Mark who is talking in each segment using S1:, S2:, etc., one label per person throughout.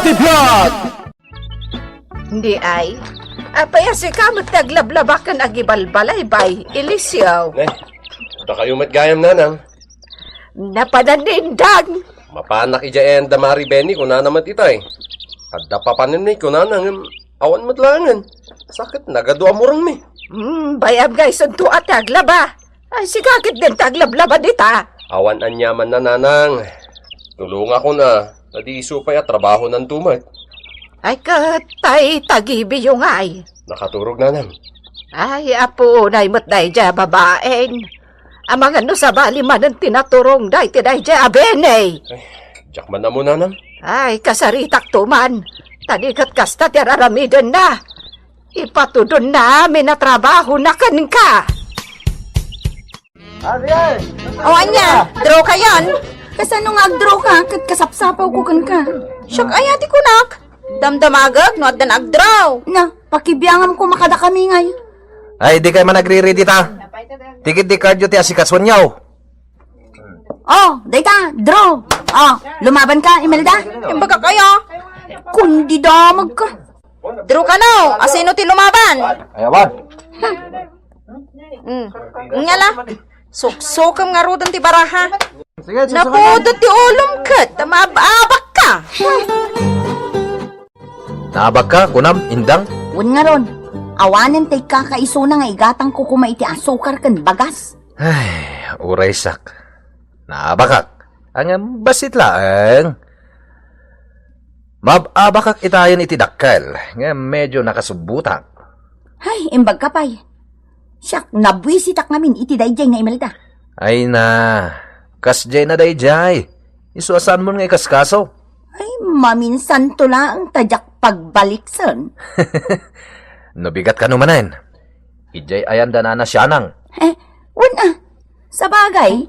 S1: Buti Vlog!
S2: Hindi ay. Apaya si kamot naglablabakan agibalbalay bay, ilisyaw.
S3: Ito kayo matgayam nanang.
S2: Napananindang.
S3: Mapanak ija en damari Benny kung naman itay. At dapapanin ni kung nanang awan matlangan. Sakit nagadua murang mi.
S2: Bayab guys, unto at taglaba. Ay, sigakit din taglablaba dita.
S3: Awan anyaman na nanang. Tulunga ko na. Nadiisupay at trabaho ng tumat.
S2: Ay, katay tagibi yung ay.
S3: Nakaturog nanang.
S2: Ay, apo, naimot dahi dya babaeng. Amang ano sa bali man ang tinaturong dahi tiday dya abenay.
S3: Jakman na mo nanang.
S2: Ay, kasaritak tuman. Tadikat kasta tiraramidin na. Ipatudon namin na trabaho na kanin ka.
S4: O anya, draw ka yan. Kasano nga draw ka, kat kasapsapaw ko kan ka. Siyak ayati ko nak. Damdamagag, no at na nagdraw. Na, pakibiyangam ko makada kami ngay.
S1: Ay, di kayo man nagre-ready ta. Tikit di cardio ti asikaswan yaw.
S4: Oh, dayta, draw. Oh, lumaban ka, Imelda. Imbaga kaya. Kundi damag ka. Draw ka no, asino ti lumaban.
S1: Ayawan.
S4: Ngala, suksukam nga rodan ti baraha.
S1: Sige,
S4: Napudot ti ulong kat, tamababak ka.
S1: Nabag ka, kunam, indang.
S4: Wan nga ron, awanan tay kakaiso na nga igatang ko kumaiti asukar kan bagas.
S1: Ay, uray sak. Nabakak. Ang basit laang. Mababakak itayan iti dakkel. Nga medyo nakasubutak.
S4: Ay, imbag ka pay. Siyak, nabwisitak namin iti dayjay na Imelda.
S1: Ay na, kasjay na dayjay. Isuasan mo nga ikaskaso.
S4: Ay, maminsan to lang tadyak pagbaliksan.
S1: Nabigat ka numanen. Ijay ayan na siya nang.
S4: Wala. Sa bagay,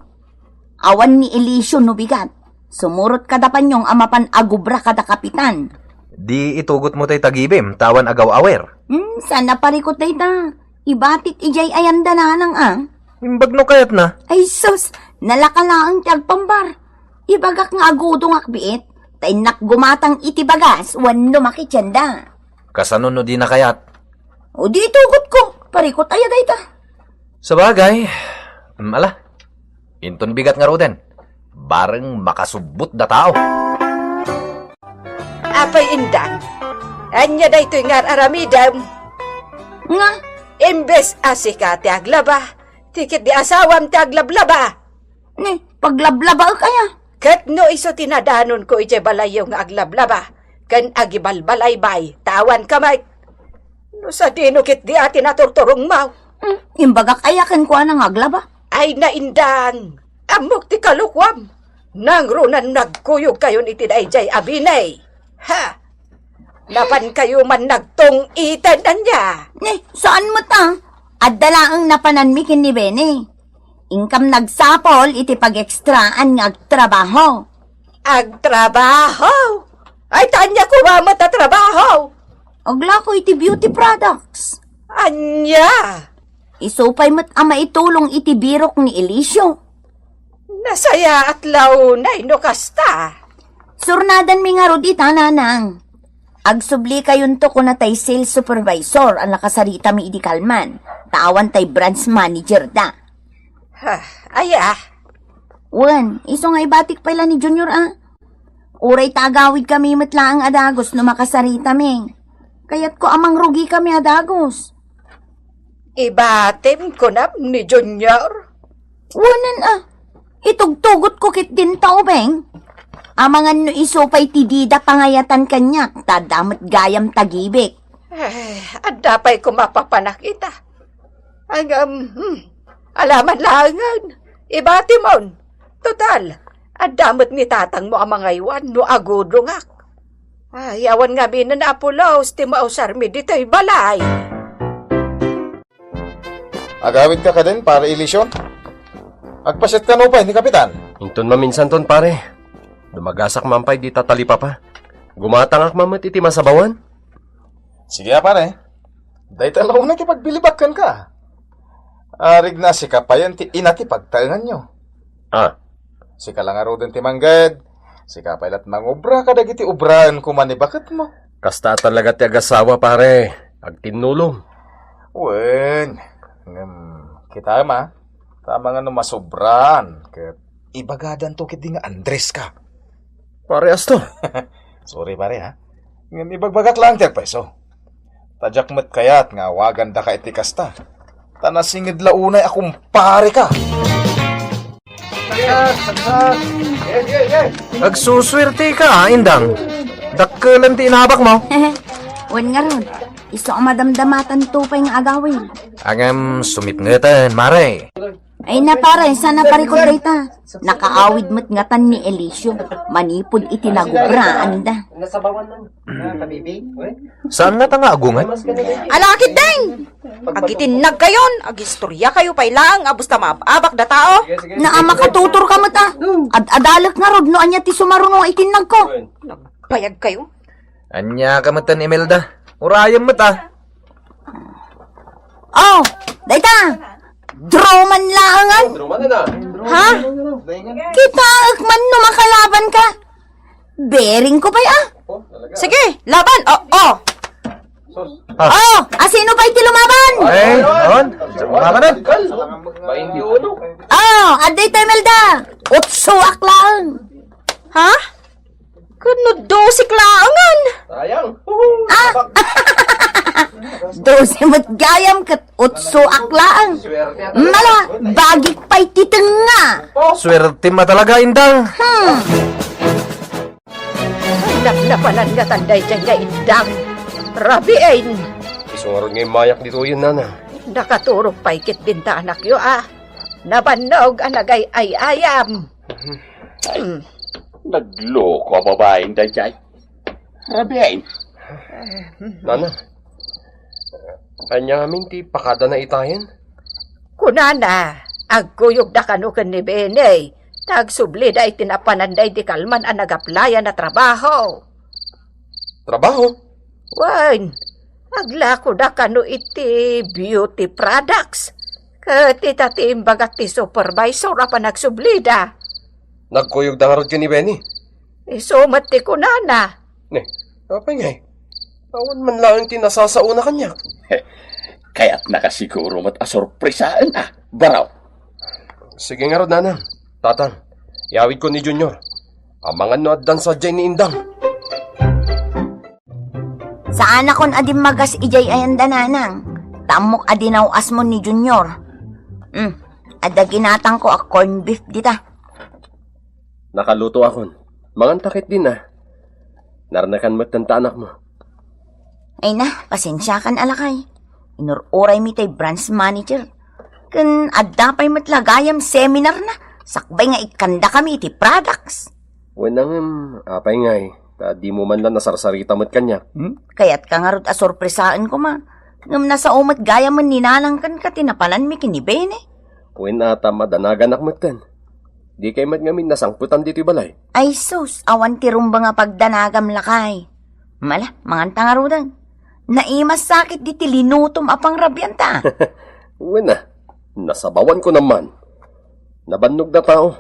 S4: awan ni Elisio no bigat. Sumurot kada panyong amapan agubra kada kapitan.
S1: Di itugot mo tay tagibim, tawan agaw awer.
S4: Sana parikot day ta. Ibatit ijay ayan dananang
S1: Imbag no kayat na.
S4: Ay sus, nalakalaang tiyagpambar. Ibagak nga agudong akbiit. Tay nakgumatang itibagas, wan lumaki tiyanda.
S1: Kasano no di na kayat.
S4: O di itugot ko, parikot aya day ta.
S1: Sa bagay, ala, inton bigat nga roden. Bareng makasubot da tao.
S2: Apay indang. Anya da ito'y nga aramidam.
S4: Nga,
S2: Imbes asika ti aglaba. Tikit di asawam ti aglablaba.
S4: ne, paglablaba kaya.
S2: Kat no iso tinadanon ko iti balay yung aglablaba. Kan agibalbalay bay. Tawan kamay. No sa dinukit di ati naturturong mau.
S4: Imbaga kaya kan kuha ng aglaba.
S2: Ay naindang. Amok ti kalukwam. Nang runan nagkuyog kayo iti dayjay abinay. Ha! Napan kayo man nagtong itanan niya.
S4: Ne, saan mo ta? Adala ang napananmikin ni Bene. Ingkam nagsapol iti pag-ekstraan nga agtrabaho.
S2: Agtrabaho? Ay tanya ko mamat na trabaho.
S4: Agla ko iti beauty products.
S2: Anya?
S4: Isupay mo't ama itulong iti birok ni Elisio.
S2: Nasaya at launay no kasta.
S4: Surnadan mi nga rodita nanang. Agsubli kayon to ko na tay sales supervisor ang nakasarita mi iti kalman. Tawan tay branch manager da.
S2: Aya.
S4: Wan, iso nga ibatik pala ni Junior Uray tagawid kami matlaang adagos no makasarita mi. Kaya't ko amang rugi kami adagos.
S2: Ibatim ko na ni Junior.
S4: Wanan itugtugot ko kit din tao beng. Amangan no isupay ti dida pangayatan kanyak, tadamot gayam tagibik.
S2: At dapay ko mapapanakita. Ang, alaman langan. Ibati mon. Total, at damot ni tatang mo ang mga iwan no agudungak. Ay, awan nga binan na apulaos, ti mausar mi dito'y balay.
S5: Agawid ka din para ilisyon? Agpasit ka no pa, hindi kapitan?
S3: Inton maminsan ton pare. Dumagasak mampay di tatalipa pa. Gumatangak mamat iti masabawan.
S5: Sige pare. Dahil talaw na kipagbilibakan ka. Arig na si kapayan ti inati pagtalangan nyo.
S3: Ah,
S5: Si kalangaro din ti manggad. Sika pailat mangobra ka dagiti ubraan ko man bakit mo?
S3: Kasta talaga ti agasawa, pare. Agtinulong.
S5: Wen, kita ma, tama nga no masobran. Ket ibagadan to kiti nga Andres ka.
S3: Parehas to.
S5: Sorry pare ha. Ngam ibagbagak lang ti peso. Tadyak met kayat nga wagan da ka iti kasta. Tanasingid launay akong pare ka.
S1: Agsuswerte ka, Indang. Dakkelan ti inabak mo.
S4: Wen nga ron, iso ang madamdamatan tupay nga agawin.
S1: Angam sumitngeten, Mare.
S4: Ay na pare, sana parikod dayta. Nakaawid mo't ngatan ni Elisio. Manipod itinagubra, anda.
S1: Saan nga nga agungan?
S2: Alakit deng! Agitinag kayon, agistorya kayo pailang, abusta maabak da tao.
S4: Naama ka tutor ka mo't Ad-adalak nga rod, no anya ti sumarunong itinag ko.
S2: Payag kayo.
S1: Anya ka matan, Imelda. Urayam mata.
S4: Oh, dayta! Draw man laangan!
S3: Druman na.
S4: Ha? Kita man no makalaban ka. Bering ko pa
S2: Sige, laban! Oh!
S4: Oh, asino pa iti lumaban?
S1: On. Sama na.
S3: 21.
S4: Oh, aday tayo Melda. Utsuak lang.
S2: Ha? Kuno dosik laangan.
S3: Sayang.
S4: Dose mo't gayam kat utsuak lang. Mala, bagik pa'y titenga.
S1: Swerte ma talaga, Indang.
S2: Napanan nga tanday dyan nga indang. Rabiin.
S3: Isungaron nga yung mayak dito yun, nana.
S2: Nakaturog paikit binta anak yo Nabanog anagay ay ayam.
S6: Nagloko ang babaeng dayay. Rabiain.
S3: Nana. Anyamin ti pakada na itayan.
S2: Kunana, agkuyog da kanukan ni Bene. Tagsubli da itinapananday di kalman ang nagaplaya na trabaho.
S3: Trabaho?
S2: Wan, aglako da kanu iti beauty products. Katita ti imbagat ti supervisor apa nagsubli da.
S3: Nagkuyog da nga rod ni Benny.
S2: Isumat ti kunana.
S3: Ne, kapay nga eh. Awan man lang tinasasauna kanya.
S6: Kaya't nakasiguro mat asorpresaan baraw.
S3: Sige nga rod, nana. Tatan, iawid ko ni Junior. Amangan no at dansa dyan ni Indang.
S4: Saan akon adim magas ijay ayan dananang. Tamok adinaw asmon ni Junior. Ada ginatang ko a corn beef dita.
S3: Nakaluto akon. Mangan takit din Naranakan mo't tanta anak mo.
S4: Ay na, pasensya kan alakay. Inururay mi tay branch manager. Kan adapay matlagayam seminar na. Sakbay nga ikanda kami iti products.
S3: Wenang apay nga eh. Ta di mo man lang nasarsarita mo't kanya.
S4: Kaya't ka nga rod a sorpresaan ko ma. Ngam nasa umat gaya man ninanang kan ka tinapalan mi kinibene.
S3: Wen ata madanagan mo't kan. Di kay mat ngamin nasangputan dito balay.
S4: Ay sus, awan tirumba nga pagdanagam lakay. Mala, manganta nga rodan. Naimas sakit di tilinutom apang rabyanta.
S3: Wena, nasabawan ko naman. Nabannog na tao.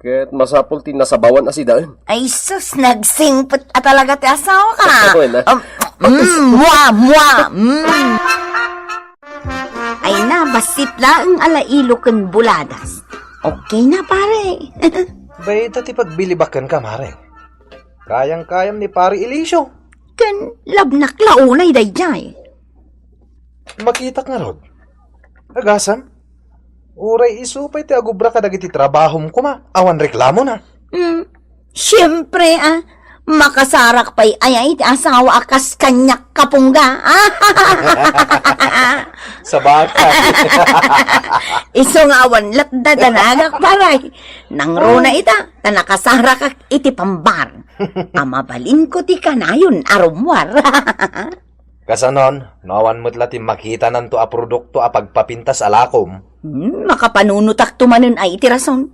S3: Kaya't masapol ti nasabawan asidaan.
S4: Ay sus, nagsingpot at talaga ti asawa ka.
S3: Wena.
S4: Ay na, basit lang ang alailo kan buladas. Okay na pare.
S5: Bayta ti pagbilibakan ka, Mare. Kayang-kayam ni pare Elisio.
S4: Kan labnak launay dayjay.
S5: Makita nga rod. Agasam. Uray isupay ti agubra ka dagiti trabahom ko ma. Awan reklamo na.
S4: Siyempre makasarak pa'y ayay ti asawa akas kanyak kapungga.
S5: Sa baka.
S4: Iso nga awan lat dadanagak paray. Nang runa ita, ta nakasarak iti pambar. Amabalin ko ti kanayon arumwar.
S5: Kasanon, nawan mo't lati makita nanto a produkto a pagpapintas alakom.
S4: Makapanunutak tumanon ay iti rason.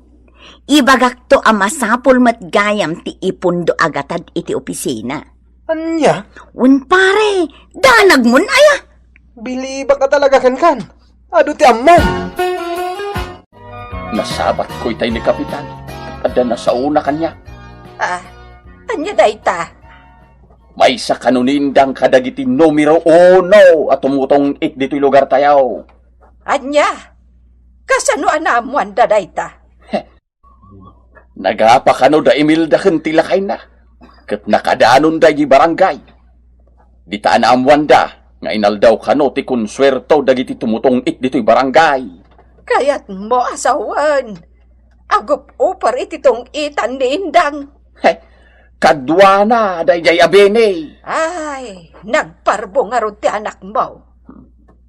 S4: Ibagak to a masapol mat gayam ti ipundo agatad iti opisina.
S5: Anya?
S4: Un pare, danag mun aya.
S5: Biliba ka talaga kan. Ado ti ammo.
S6: Nasabat ko itay ni Kapitan. At ada na sa una kanya.
S2: Anya dayta.
S6: May sa kanunindang kadagiti numero 1 at tumutong dito'y lugar tayaw.
S2: Anya. Kasano anamuan da dayta.
S6: Nagapakano da Imelda ken tilakay na. Ket nakadaanon da di barangay. Di taan amuan da nga inaldaw kano ti konswerto dagiti tumutong dito'y barangay.
S2: Kaya't mo asawan. Agup upar iti tong itan ni Indang.
S6: Kadwa na dayjay abene.
S2: Ay, nagparbo nga ron ti anak mo.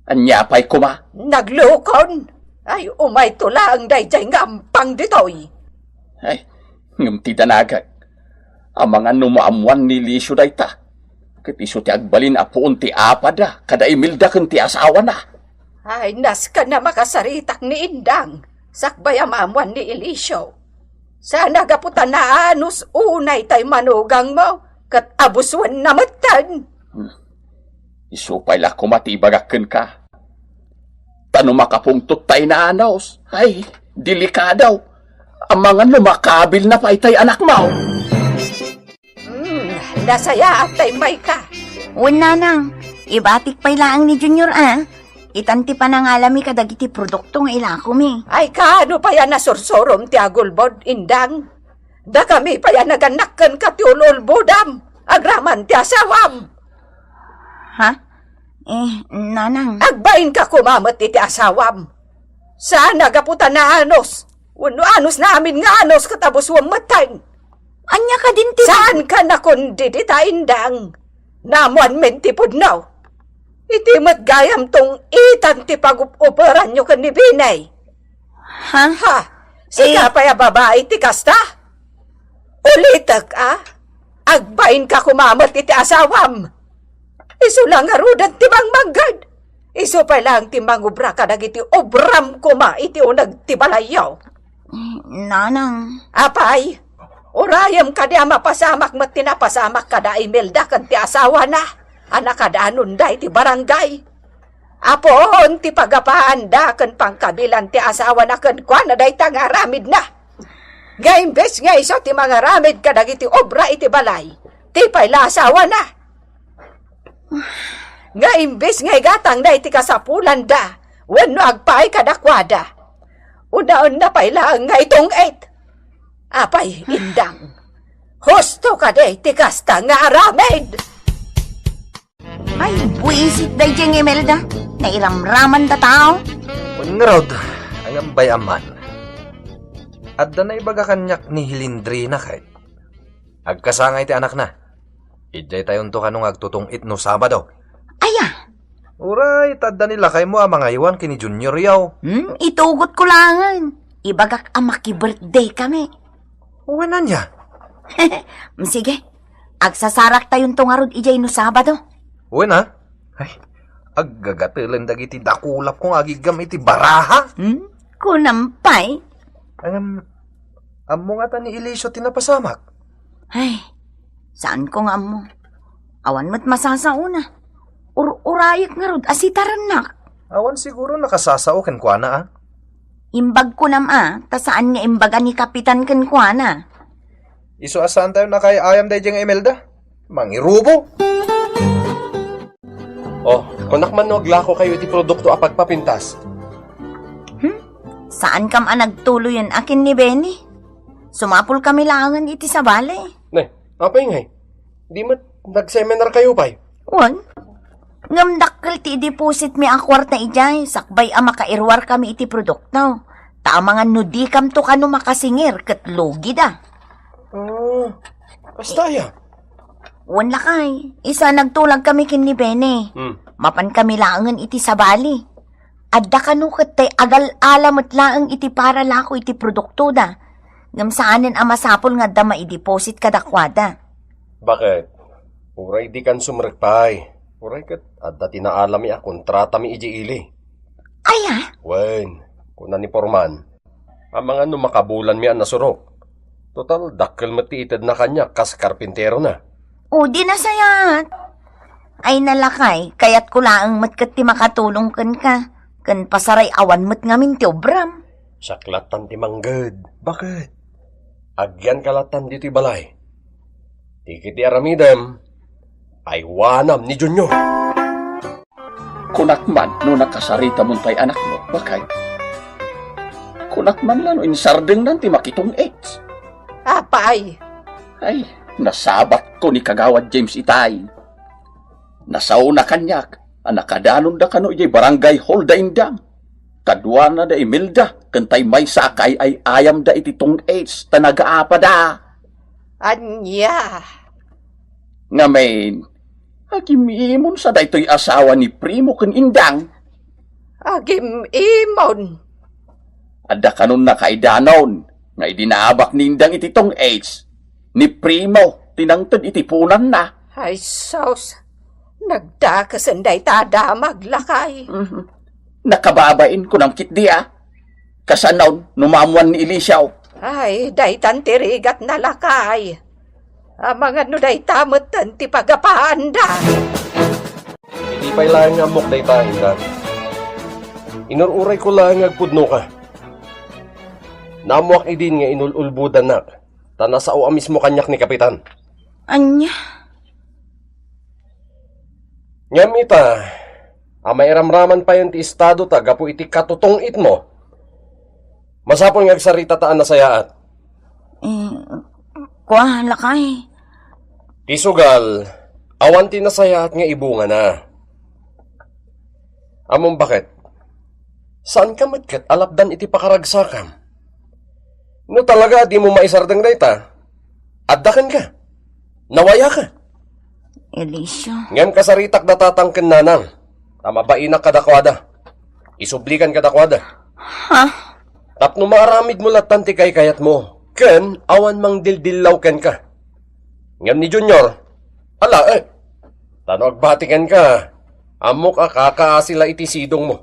S6: Anya pa'y kuma.
S2: Naglukon. Ay, umay tula ang dayjay nga ampang ditoy.
S6: Ay, ngam ti danagag. Ang mga numaamuan ni Lisyo dayta. Ket iso ti agbalin apuon ti apada kada Imelda ken ti asawa na.
S2: Ay, nas ka na makasaritak ni Indang. Sakbay amamuan ni Elisio. Sana gaputan na anus unay tay manugang mo. Kat abuswan na matan.
S6: Iso pa'y la kumatibagaken ka. Tano makapungtot tay na anaws. Ay, delikadaw. Ang mga lumakabil na pa'y tay anak mo.
S2: Nasaya at tay may ka.
S4: Una nang, ibatik pa'y laang ni Junior Itanti pa nang alami kadagiti produkto nga ilako mi.
S2: Ay kaano pa yan nasursurom ti agulbod, Indang? Da kami pa yan naganakken ka ti ululbudam. Agraman ti asawam.
S4: Ha? Nanang.
S2: Agbain ka kumamat iti asawam. Saan nagaputan na anos? Uno anos namin nga anos katapos wamatay.
S4: Anya ka din ti...
S2: Saan ka na kundi dita, Indang? Namuan men ti pudnaw. Iti matgayam tong itan ti pagupuperan nyo kan ni Binay.
S4: Ha?
S2: Ha? Sika pa ya babae ti kasta? Ulitak Agbain ka kumamat iti asawam. Isu lang arudan ti manggad. Isu pa lang ti mangubra ka dagiti obram kuma iti unag ti balayaw.
S4: Nanang.
S2: Apay, urayam ka di mapasamak mat tinapasamak ka da Imelda kan ti asawa na. Anak kadaanon da iti barangay. Apon ti pagapaan da kan pangkabilan ti asawa na kan kwa na day tangaramid na. Gaimbes nga iso ti mga ramid kadag iti obra iti balay. Ti payla asawa na. Gaimbes nga igatang da iti kasapulan da. Wano agpay kadakwada. Unaon na payla nga itong 8. Apay, Indang. Husto ka day ti kasta nga aramid.
S4: Ay, buisit day diyang Imelda. Nairamraman da tao.
S1: Unrod, ang ambay aman. At da na ibaga kanyak ni Hilindrina kahit. Agkasangay ti anak na. Ijay tayon to kanong agtutong itno Sabado.
S4: Aya.
S1: Uray, tadda nila kay mo mga iwan kini Junior yaw.
S4: Itugot ko langan. Ibagak amaki birthday kami.
S1: Uwanan niya.
S4: Sige. Agsasarak tayon tong arod ijay no Sabado.
S1: Uwan ha? Ay, aggagatilan dagiti dakulap kong agigam iti baraha.
S4: Kunampay.
S1: Amo nga ta ni Elisio tinapasamak.
S4: Ay, saan ko nga mo? Awan mo't masasauna. Urayak nga rod, asitaran nak.
S1: Awan siguro nakasasao ken kwa na
S4: Imbag ko ta saan nga imbaga ni Kapitan ken kwa na.
S1: Iso asan tayo na kay ayam day jeng Imelda? Mangirubo.
S3: Oh, kunakman no aglako kayo iti produkto apagpapintas.
S4: Saan kam nagtuloy yan akin ni Benny? Sumapul kami langan iti sa balay.
S3: Ne, apa ingay? Di mat nag-seminar kayo pa'y?
S4: Wan? Ngamdakkel ti deposit mi akwarta ijay. Sakbay makairwar kami iti produkto. Tamangan no di kam to kano makasingir ket lugi da.
S3: Oh, basta ya.
S4: Wan lakay. Isa nagtulag kami kin ni Benny. Mapan kami laangan iti sa bali. Adda kanu ket tay agal alamot laang iti para lako iti produkto da. Ngam saanen masapol nga da maideposit kadakwada.
S3: Bakit? Uray di kan sumrekpay. Uray kat adda tinaalam mi kontrata mi iji ili.
S4: Aya?
S3: Wen, kuna ni Porman. Ang mga makabulan mi nasurok. Total dakkel mati ited na kanya kas karpintero na.
S4: O di na sayat. Ay nalakay, kaya't ko laang matkat ti makatulong kan ka. Kan pasaray awan mat ngamin ti obram.
S3: Saklatan ti mangged. Bakit? Agyan kalatan dito'y balay. Di kiti aramidem, ay wanam ni Junior.
S6: Kunak man no nakasarita mo tay anak mo, bakay? Kunak man lang no insardeng nanti makitong AIDS.
S2: Apay,
S6: Ay, nasabat ko ni Kagawad James Itay. Nasauna kanyak, anakadanon da kano ijay barangay hall da indang. Kadwa na da Imelda, kantay may sakay ay ayam da ititong AIDS, tanaga-apa da.
S2: anya.
S6: Ngamen, hakimimon sa daytoy asawa ni Primo ken indang.
S2: Agim imon.
S6: Adda kanon na kaidanon, nga idinaabak ni indang ititong AIDS. Ni Primo, tinangtad itipunan na.
S2: Ay sos, nagdakasanday tada maglakay.
S6: Nakababain ko ng kitdi Kasanaw, numamuan ni Elisyaw.
S2: Ay, daytan tirigat na lakay. Mga no day tamutan ti pagapahanda.
S3: Hindi pa'y lang nga mok day tayo ka. Inururay ko lang nga pudno ka. Namuak idin nga inululbudan na. Tanasao mismo kanyak ni Kapitan.
S4: Anya?
S3: Nyamita, amay ramraman pa yun ti estado ta, gapu iti katutong it mo. Masapon nga sarita taan na sayaat.
S4: Kuha, lakay.
S3: Ti sugal, awan ti nasayaat nga ibunga na. Among bakit? Saan ka matkat alapdan iti pakaragsakam? No talaga di mo maisardang dayta, addakan ka, nawaya ka.
S4: Elisyo.
S3: Ngem kasaritak datatangken nanang, tamabainak kadakwada, isublikan kadakwada.
S4: Ha?
S3: Tapno maaramid mo latan ti kayat mo, ken awan mang dildillaw ken ka. Ngem ni Junior, ala tano agbatikan ka, amok kakaasila iti sidong mo.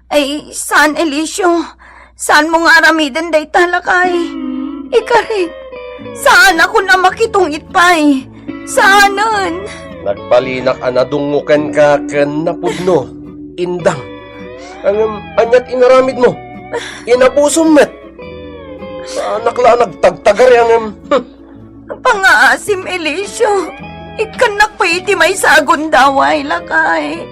S4: Ay, saan, Elisyo? Saan mo nga aramidan day talakay? Ikarit, saan ako na makitong itpay? Saanan?
S3: Nagbalinak anadungukan ka ken napudno, indang. Anyat inaramid mo, inabusom met. Nakla nagtagtagar yang
S4: Pangaasim, Elisyo. Ikanak pa iti may sagon daway, lakay.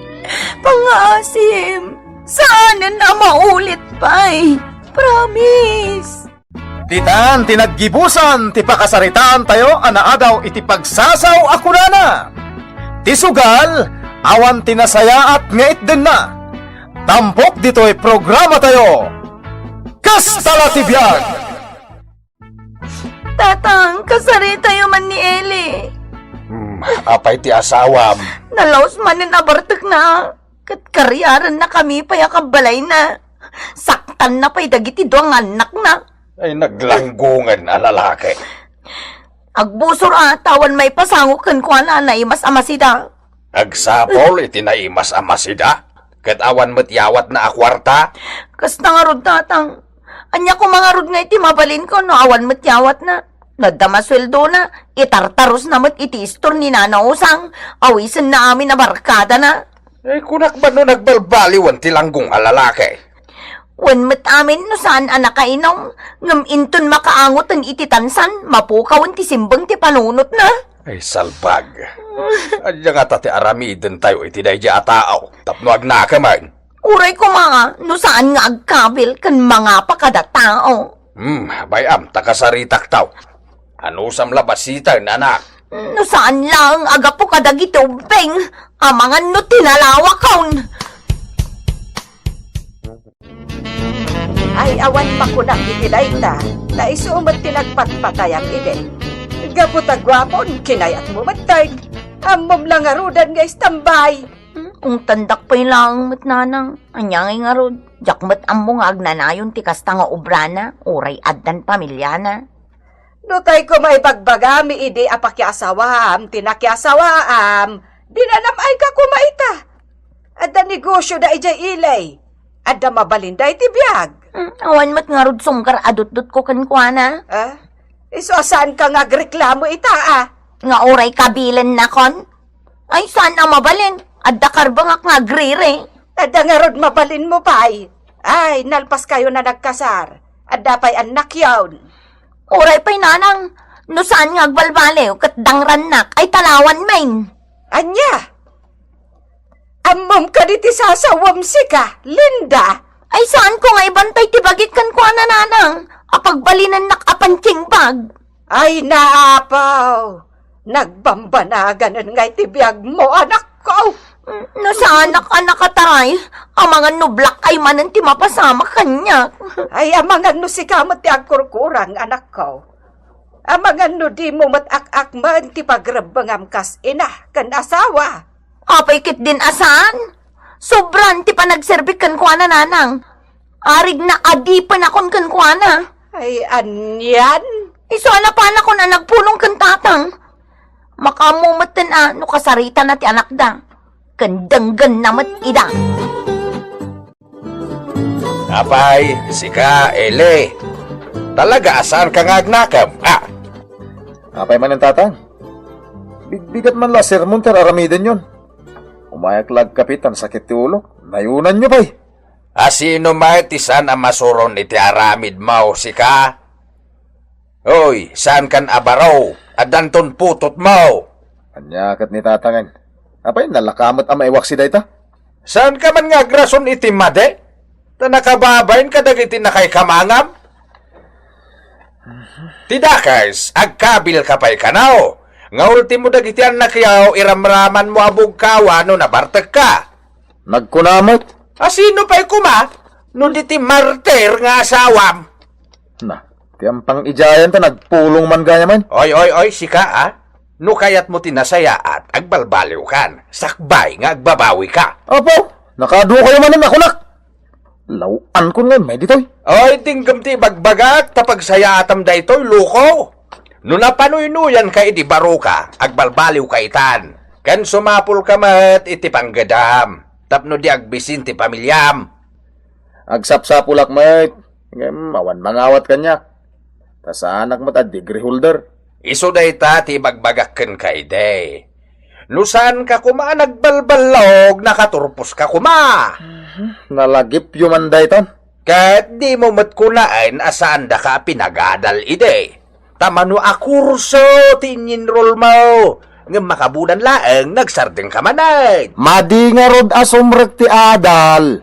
S4: Pangaasim. Saanan na maulit pa'y? Promise.
S5: Titan, tinaggibusan, ti pakasaritaan tayo, anaadaw iti pagsasaw ako na. Ti sugal, awan tinasayaat nga itden na. Tampok dito'y programa tayo. Kastala ti biyag!
S4: Tatang, kasari tayo man ni Eli.
S5: Apay ti asawam.
S4: Nalaos man ng abartak na. Katkaryaran na kami pa'y akabalay na. Saktan na pa'y dagiti doang anak na.
S5: Ay naglanggungan na lalaki.
S4: Agbusor tawan may pasangukan ko na imas amasida.
S5: Agsapol iti naimas amasida. Kat awan matyawat na akwarta.
S4: Kas nangarod tatang. Anya ko mga rod nga iti mabalin ko no awan matyawat na. Nadamasweldo na. Itartaros na mat iti istor ni nanausang. Awisan na amin na barkada na.
S5: Kunak ba no nagbalbaliwan ti langgong alalaki?
S4: Wan mat amin no saan anak kainom. Ngam inton makaangotan iti tansan. Mapukawan ti simbang ti panunot na.
S5: Ay salbag. Adya nga ti aramiden tayo iti dayja ataaw. Tapno agnaka man.
S4: Uray ko mga no saan nga agkabil kan mga pakada tao.
S5: Bayam, takasaritak taw. Ano sam labasitan, anak?
S4: No saan lang aga po kadagiti ubeng. Amangan no tinalawa kaun.
S2: Ay awan pa ko nang ikilayta. Na isuumot tinagpatpatayang ide. Gaputagwapon, kinayat mo matay. Amom lang arudan nga istambay.
S4: Kung tandak pa'y lang mat nanang. Anyangay nga rod. Jakmat ammo nga agnanayon ti kasta nga obrana. Uray addan pamilyana.
S2: Nutay ko may bagbagami ide apakyaasawam, tinakyaasawam. Dinanam ay ka kumaita. Adda negosyo da ijay ilay. Adda mabalinda iti biyag.
S4: Awan mat nga rod sungkar adut-dut ko kankwana.
S2: Iso saan ka nga agreklamo ita
S4: Nga uray kabilan na kon. Ay saan ang mabalin? Adda karbangak nga agrire.
S2: Adda nga rod mabalin mo pa'y. Ay, nalpas kayo na nagkasar. Adda pa'y anak yawn.
S4: Uray pa'y nanang. No saan nga agbalbaliw kat dangrannak ay talawan main.
S2: Anya? Amom ka di ti sasawam si ka, Linda.
S4: Ay saan ko nga ibantay ti bagit kan ko nanang. Apagbalinan nakapancing pag.
S2: Ay naapaw. Nagbambanagan nga iti biyag mo, anak ko.
S4: No saan anak kataray, ang mga nublak ay manan ti mapasama kanya.
S2: Ay amangan no si kamot ti agkurkurang, anak ko. Amangan no di mo matak-ak man ti pagrabangam kas ina kan asawa.
S4: Apay kit din asan? Sobran ti panagserbik kan ko nanang. Arig na adi pa na kon kan ko na.
S2: Ay anyan.
S4: Iso na pa na ko na nagpulong kan tatang. Makamumatan no kasarita na ti anak da. Kandanggan namat ida.
S1: Apay, sika, ele. Talaga asan ka nga agnakam?
S5: Apay man ang tatang. Bigbigat man la sermon ter aramidan yon. Umayak lag kapitan sakit ti ulo. Nayunan nyo pa'y.
S1: Asino may tisan ang masuron iti aramid mo, sika? Hoy, saan kan abaraw? Adanton putot mo.
S5: Anyakat ni tatangan. Apay, nalakamot ang maiwak si dayta.
S1: Saan ka man nga grason iti made? Ta nakababayin ka dagiti na kay kamangam? Tidakais, agkabil ka pa'y kanaw. Nga ultimo dagiti an nakiyaw, iramraman mo abog kawa no nabartag ka.
S5: Nagkunamot.
S1: Asino pa'y kuma? No diti martir nga asawam.
S5: Na, tiyang pang ijayan ta, nagpulong man gaya man.
S1: Oy, sika No kayat mo tinasaya at agbalbaliw kan. Sakbay nga agbabawi ka.
S5: Apo, nakaduo kayo man ang nakunak. Lawan ko nga, may ditoy.
S1: Oy, tinggam ti bagbagak, tapag saya atam da ito'y luko. No napanuy-nuyan ka iti baro ka, agbalbaliw ka itan. Kan sumapul ka mat iti panggadam. Tapno di agbisin ti pamilyam.
S5: Agsapsapulak mate. Awan mangawat kanya. Tasa anak mo ta degree holder.
S1: Iso da ita ti bagbagakken ka ide. Nusan ka kuma nagbalbalog, nakaturpos ka kuma.
S5: Nalagip yuman da ito.
S1: Kahit di mo matkunaan asaan da ka pinagadal ide. Tamano a kurso tininrol mo. Nga makabunan laeng nagsardeng ka manay.
S5: Madi nga rod asumrek ti adal.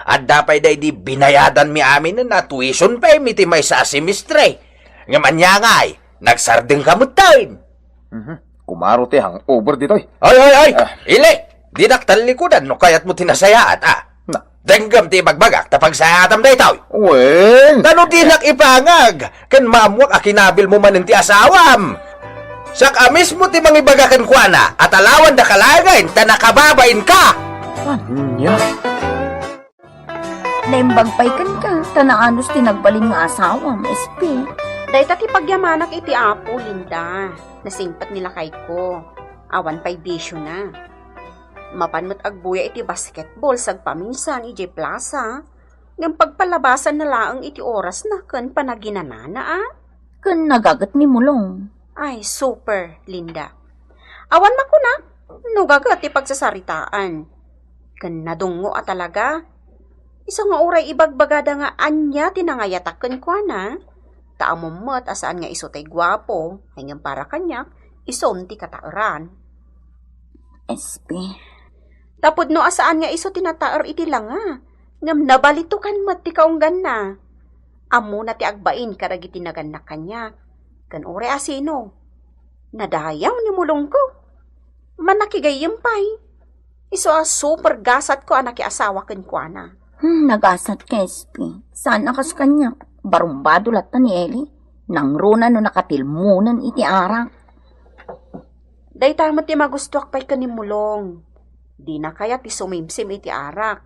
S1: At dapay day di binayadan mi amin na tuition pa ti may sa simistre. Nga manyangay, nagsardeng ka mutain.
S5: Kumaro ti hangover ditoy.
S1: Ay! Ile! Di naktalikudan no kayat mo tinasayaat
S5: Na.
S1: Denggam ti bagbagak tapag sayatam da itaw.
S5: Wen!
S1: Tano di nakipangag, kan mamuak akinabil mo man ti asawam. Sak amis mo ti mangibagakan kuana, at alawan da kalagain, ta nakababain ka.
S5: Anya?
S4: Naimbagpay ka, tanaanos ti nagbaling nga asawa, SP.
S7: Dahil ti pagyamanak iti apo, Linda. Nasimpat nila kay ko. Awan pa'y bisyo na. Mapanmat agbuya iti basketball sagpaminsan iti plaza. Ngam pagpalabasan na laang iti oras na kan panaginanana
S4: Kan nagagat ni mulong.
S7: Ay, super, Linda. Awan makunak. Nugagat ti pagsasaritaan. Kan nadungo talaga. Isa nga oray ibagbagada nga anya tinangayataken kwa na. Taamumot asaan nga iso tay gwapo. Hanggang para kanyak, isom ti kataaran.
S4: SP.
S7: Tapod no asaan nga iso tinataar iti langa. Ngam nabalitukan mat ti kaunggan na. Amo na ti agbain karagiti naganak kanya. Kan ore asino. Nadayaw ni mulong ko. Manakigayim pay. Iso super gasat ko anak asawa ken kwa na.
S4: Nagasat ka, SP. Saan akas kanya? Barumbado lata ni Eli. Nangruna no nakatilmunan iti arak.
S7: Day tamat ti magustuak pay kanimulong. Di na kaya ti sumimsim iti arak.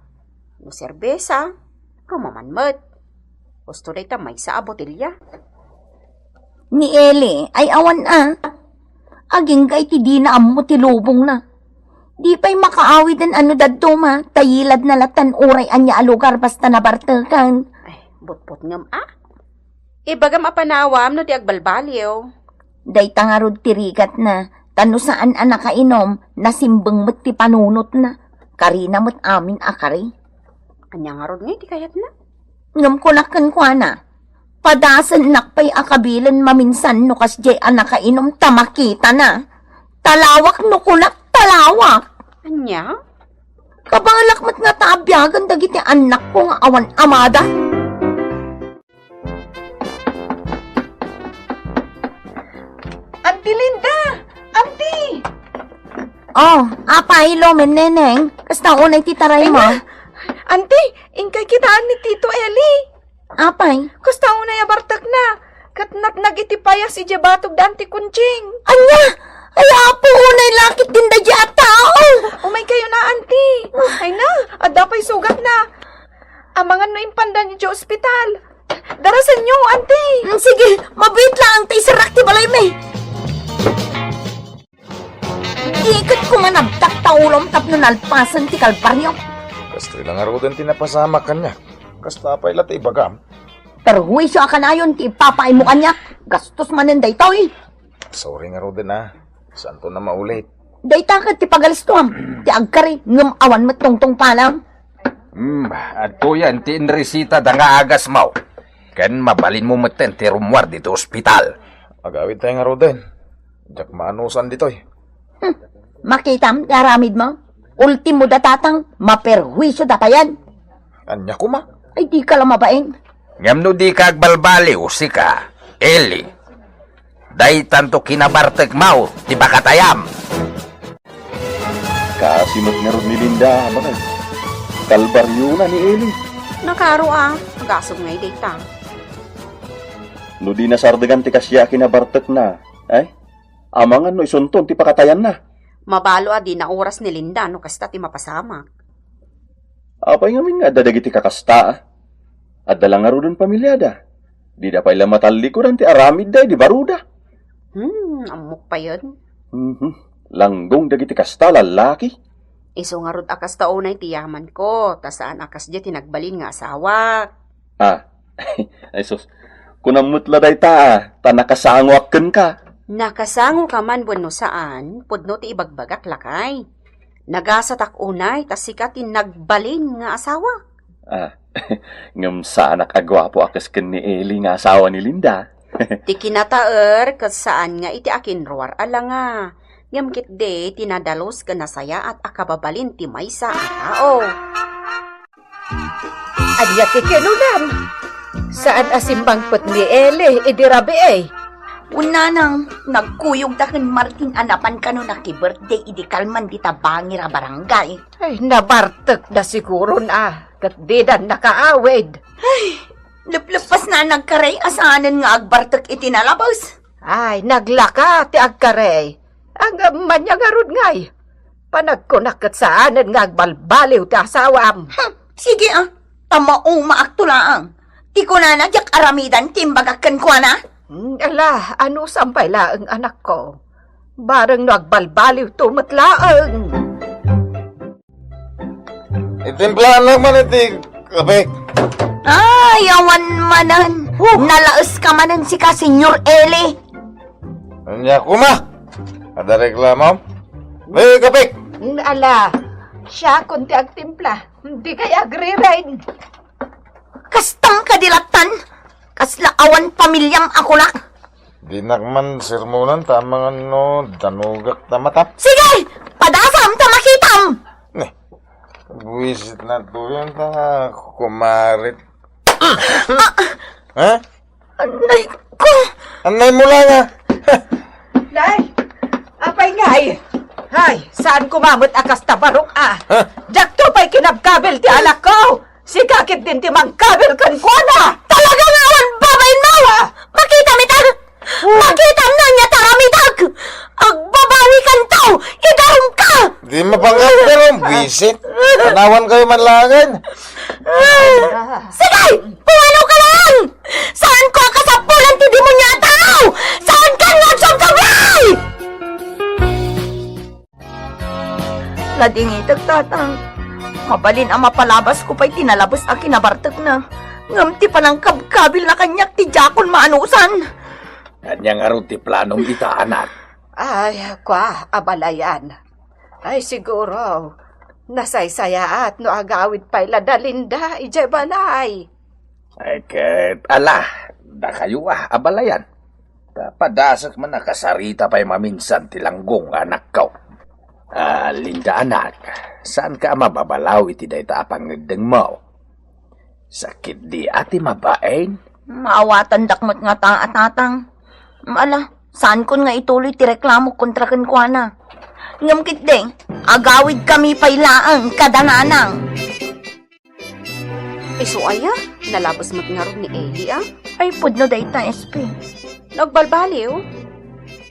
S7: No serbesa, rumamanmat. Gusto day tamay sa abotilya.
S4: Ni Eli, ay awan Aging kay ti di na amo ti lubong na. Di pa'y makaawid ang ano dadto ma. Tayilad na latan uray anya alugar basta nabartakan.
S7: Ay, butput ngam Ibagam apanawam no ti agbalbaliw.
S4: Day tangarod tirigat na. Tano saan nakainom, nasimbang mo't ti panunot na. Karina mo't amin akari.
S7: Anya nga rod nga iti kayat na.
S4: Ngam kunakan kwa na. Padasan nakpay akabilan maminsan no kas jay anak kainom tamakita na. Talawak no kunak talawak.
S7: Anya?
S4: Kabalak mat nga taabyagan dagiti anak ko nga awan amada.
S2: Auntie Linda! Auntie!
S4: Oh, apay lo men neneng. Kasta unay titaray mo.
S2: Auntie, ingkay kitaan ni Tito Eli.
S4: Apay.
S2: Kasta unay abartak na. Katnat nagitipaya si Jabatog danti kunching.
S4: Anya! Ay apo unay lakit din da dya tao.
S2: Umay kayo na, auntie. Ay na, adapay sugat na. Amangan no impandan niyo sa ospital. Darasan niyo, auntie.
S4: Sige, mabit lang tay sarak ti balay me. Ikot ko nga nabtak taulom tapno nalpasan ti kalparyo.
S5: Kastoy lang aro din tinapasama kanya. Kasta pa ilat ibagam.
S4: Pero huwisyo akan ayon ti papaay mo kanya. Gastos manen day tao eh.
S5: Sorry nga ro din Santo na maulit.
S4: Day takad ti pagalistuam. Ti agkari ngam awan matungtong palang.
S1: Adto yan, ti inresita da nga agas mau. Ken mabalin mo maten ti rumwar dito ospital.
S5: Agawid tayo nga ro din. Diyak maanusan dito
S4: Makitam, yaramid mo. Ultimo datatang, maperwisyo datayan.
S5: Anya ko ma?
S4: Ay di ka lang mabaeng.
S1: Ngam no di ka agbalbaliw, sika, Eli. Day tanto kinabartek mau, ti bakatayam.
S6: Kasimot nga ron ni Linda, bakal. Kalbaryo na ni Eli.
S7: Nakaro Magasog ngay data.
S6: No di nasardagan ti kasya kinabartek na. Ay, amangan no isunton ti pakatayan na.
S7: Mabalo di na oras ni Linda no kasta ti mapasamak.
S6: Apay ngamin nga dadagiti kakasta. At dalang nga ron pamilyada. Di da pala matalikuran ti aramid day di baruda.
S7: Amok pa yun.
S6: Langgong dagiti kasta lalaki.
S7: Iso nga rod akas taonay ti yaman ko. Ta saan akas di tinagbalin nga asawa.
S6: Ay sus, kunamutla day ta nakasangwakken ka.
S7: Nakasango ka man bueno saan, pudno ti ibagbagak lakay. Nagasatak unay, tas sikatin nagbalin nga asawa.
S6: Ngam saan nakagwapo akas ken ni Eli nga asawa ni Linda.
S7: Ti kinataer, kas saan nga iti akinruar ala nga. Ngam kitde, tinadalos ka nasaya at akababalin ti maysa a tao.
S2: Anya ti kinulam. Saan asimbangpot ni Eli, idirabi eh.
S4: Una nang nagkuyog daken Martin anapan kano naki-birthday idi kalman di tabangi ra barangay.
S2: Ay, nabartek na siguro na. Kat di na nakaawid.
S4: Lupas na nagkaray asanan nga agbartek iti nalabas.
S2: Ay, naglaka ti agkarey. Ang manyagarod ngay. Panagkunakat saanan nga agbalbaliw ti asawam.
S4: Sige tamaong maaktulaang. Ti ko na nagyak aramidan timbagakan ko na.
S2: Ala, ano sampay laang anak ko? Barang nagbalbaliw tumatlaang.
S5: Itimplahan lang man iti kabik.
S4: Ay, awan manan. Nalaos ka manan si ka, Senyor Eli.
S5: Anya ko ma? Ada reklamo? May kabik.
S2: Ala, siya kunti agtimpla. Hindi kaya agri-ride.
S4: Kastang kadilatan. Kasla awan pamilyam ako na.
S5: Di nakman sermonan tamang danugak tamatap.
S4: Sige, padasam tamakitam.
S5: Buwisit na to yun kumarit. Ha?
S4: Anay ko.
S5: Anay mo lang
S2: Nay, apay ngay. Hay, saan kumamot akas tabarok Jak to pa'y kinabkabel ti anak ko. Si kakit din ti mangkabel kan ko na.
S4: Talaga nga awan babayin mo. Makita mitag. Makita na niya taramitag. Agbabawi kan tao. Idarong ka.
S5: Di mapangat pero buwisit. Tanawan kayo manlangan.
S4: Sige, pumanaw ka lang. Saan ko kasapulan ti demonya tao? Saan ka nagsagkabay? Lading itagtatang. Mabalin ang mapalabas ko pa'y tinalabas a kinabartak na. Ngamti pa ng kabkabil na kanyak ti Jakon maanusan.
S6: Kanyang aro ti planong ita anak.
S2: Ay, kwa, abalayan. Ay, siguro, nasaysaya at no agawid pa'y ladalinda, ijay balay.
S6: Ay ket, ala, Da kayo abalayan. Padasak man nakasarita pa'y maminsan tilanggong anak ko. Linda anak, saan ka mababalaw iti dayta apangagdeng mo? Sakit di ati mabain?
S4: Maawatan dakmat nga ta atatang. Ala, saan kon nga ituloy ti reklamo kontra ken kuana? Ngamkit ding, agawid kami pailaang kadananang.
S7: Iso aya, nalabas mo't nga ron ni Eli
S4: Ay, pudno dayta, SP.
S7: Nagbalbaliw.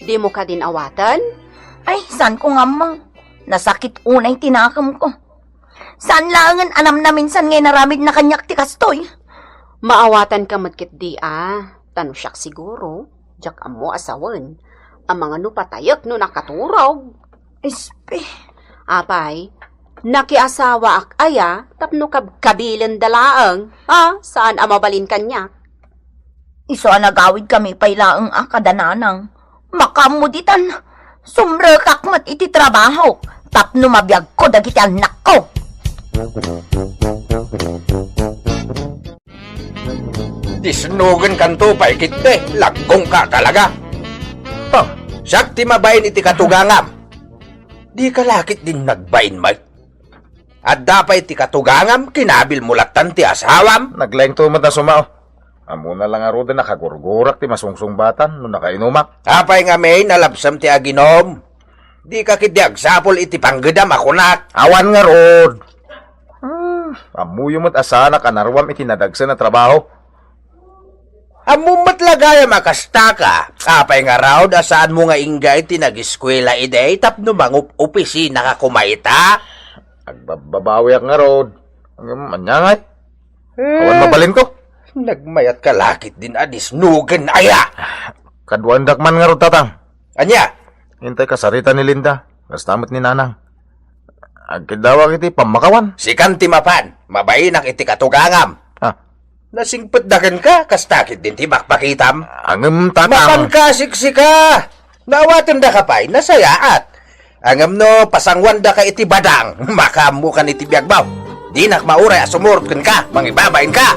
S7: Di mo ka din awatan?
S4: Ay, saan ko nga ma? Nasakit unay tinakam ko. Saan langan anam na minsan ngay naramid na kanyak ti kastoy?
S7: Maawatan ka matkit di Tano siyak siguro. Diyak amo asawan. Ang mga nupatayak no nakaturog.
S4: SP.
S7: Apay, nakiasawa ak aya tapno kabilan dalaang. Saan amabalin kanya?
S4: Iso nagawid kami pailaang kadananang. Makamuditan. Sumrekak mat iti trabaho. Tapno mabiyag ko dagiti anak ko.
S1: Disnugan kanto pa ikite, laggong ka talaga. Sakti mabain iti katugangam. Di ka lakit din nagbain, Mike. At dapat iti katugangam, kinabil mulatan ti asawam.
S5: Naglaing tumad na sumao. Amo na lang aro din nakagurgurak ti masungsung-batan no nakainumak.
S1: Apay nga may nalabsam ti aginom. Di ka kidyag sapol iti panggedam ako nak.
S5: Awan nga rod. Amuyo mo't asana kanarwam iti nadagsa na trabaho.
S1: Amumat lagaya makasta ka. Apay nga raw asaan mo nga ingay ti nag-eskwela ide tapno mangup opisina ka kumaita.
S5: Agbabawi ak nga rod. Anyangay. Awan mabalin ko.
S1: Nagmayat ka lakit din adisnugan aya.
S5: Kadwandak man nga rod tatang.
S1: Anya?
S5: Hintay kasarita ni Linda. Gastamot ni Nanang. Agkidawag iti pamakawan.
S1: Si Kantimapan, mabainak iti katugangam. Nasingpetdagan ka, kastakit din ti bakbakitam.
S5: Angem tatang.
S1: Mapankasiksika! Nawatan da ka pa'y nasayaat. Angam no, pasangwan da ka iti badang. Makamukan iti biyagbaw. Di nak mauray asumurot ka, mangibabain ka.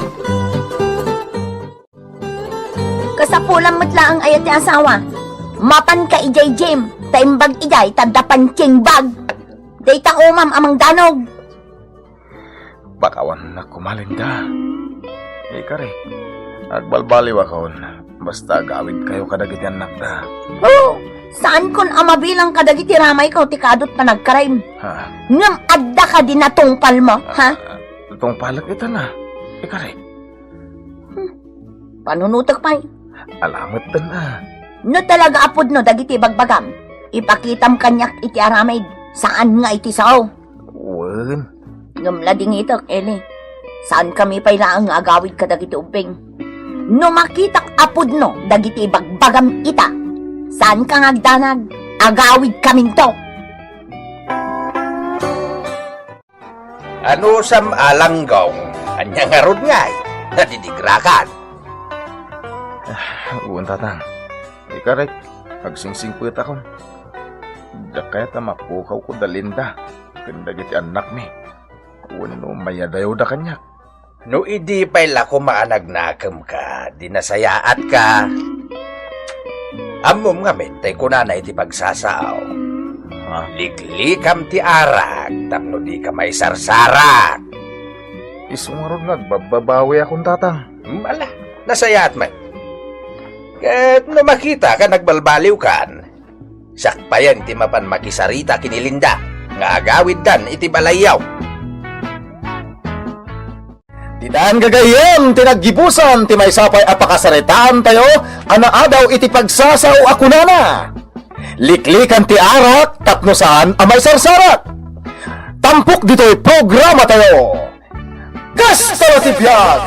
S4: Kasapulan mo't laang ayat ti asawa. Mapan ka ijay Jim. Taimbag ijay tadapan king bag. Dayta umam amang danog.
S5: Bakawan na kumalinda. Ikari. Agbalbaliw akon. Basta gawid kayo kadagiti anak da.
S4: Oh, saan kon amabilang kadagiti ramay ko ti kadot pa nagkaraim? Ngam adda ka din natungpal mo, ha?
S5: Itong palak ito na. Ikari.
S4: Panunutok pa'y.
S5: Alamat din na.
S4: No talaga apod no dagiti bagbagam. Ipakitam kanyak iti aramid. Saan nga iti sao?
S5: Wen.
S4: Ngamlading itak, Eli. Saan kami pailaang nga agawid ka dagiti ubing? No makitak apod no dagiti bagbagam ita. Saan ka ngagdanag? Agawid kaming to.
S1: Ano sam alanggong? Anya nga rod ngay. Nadidigrakan.
S5: Uwan tatang. Ikarek. Agsingsingpit akon. Dakayat na mapukaw ko dalinda. Kandagiti anak mi. Uno mayadayo da kanya.
S1: No idi pa'y lako maanagnakam ka, dinasayaat ka. Amom nga mentay ko na iti pagsasaaw. Liklikam ti arak, tapno di ka may sarsarak.
S5: Isungarod nagbababawi akong tatang.
S1: Ala, nasayaat man. Kat no makita ka nagbalbaliw kan, sakpayan ti mapan makisarita kinilinda, nga agawid dan iti balayaw.
S5: Didaan gagayem, tinaggibusan, ti may sapay apakasaritaan tayo, anaadaw iti pagsasaw ako nana. Liklikan ti arak, tapno saan amay sarsarak. Tampok dito'y programa tayo. Kastara ti Piyag!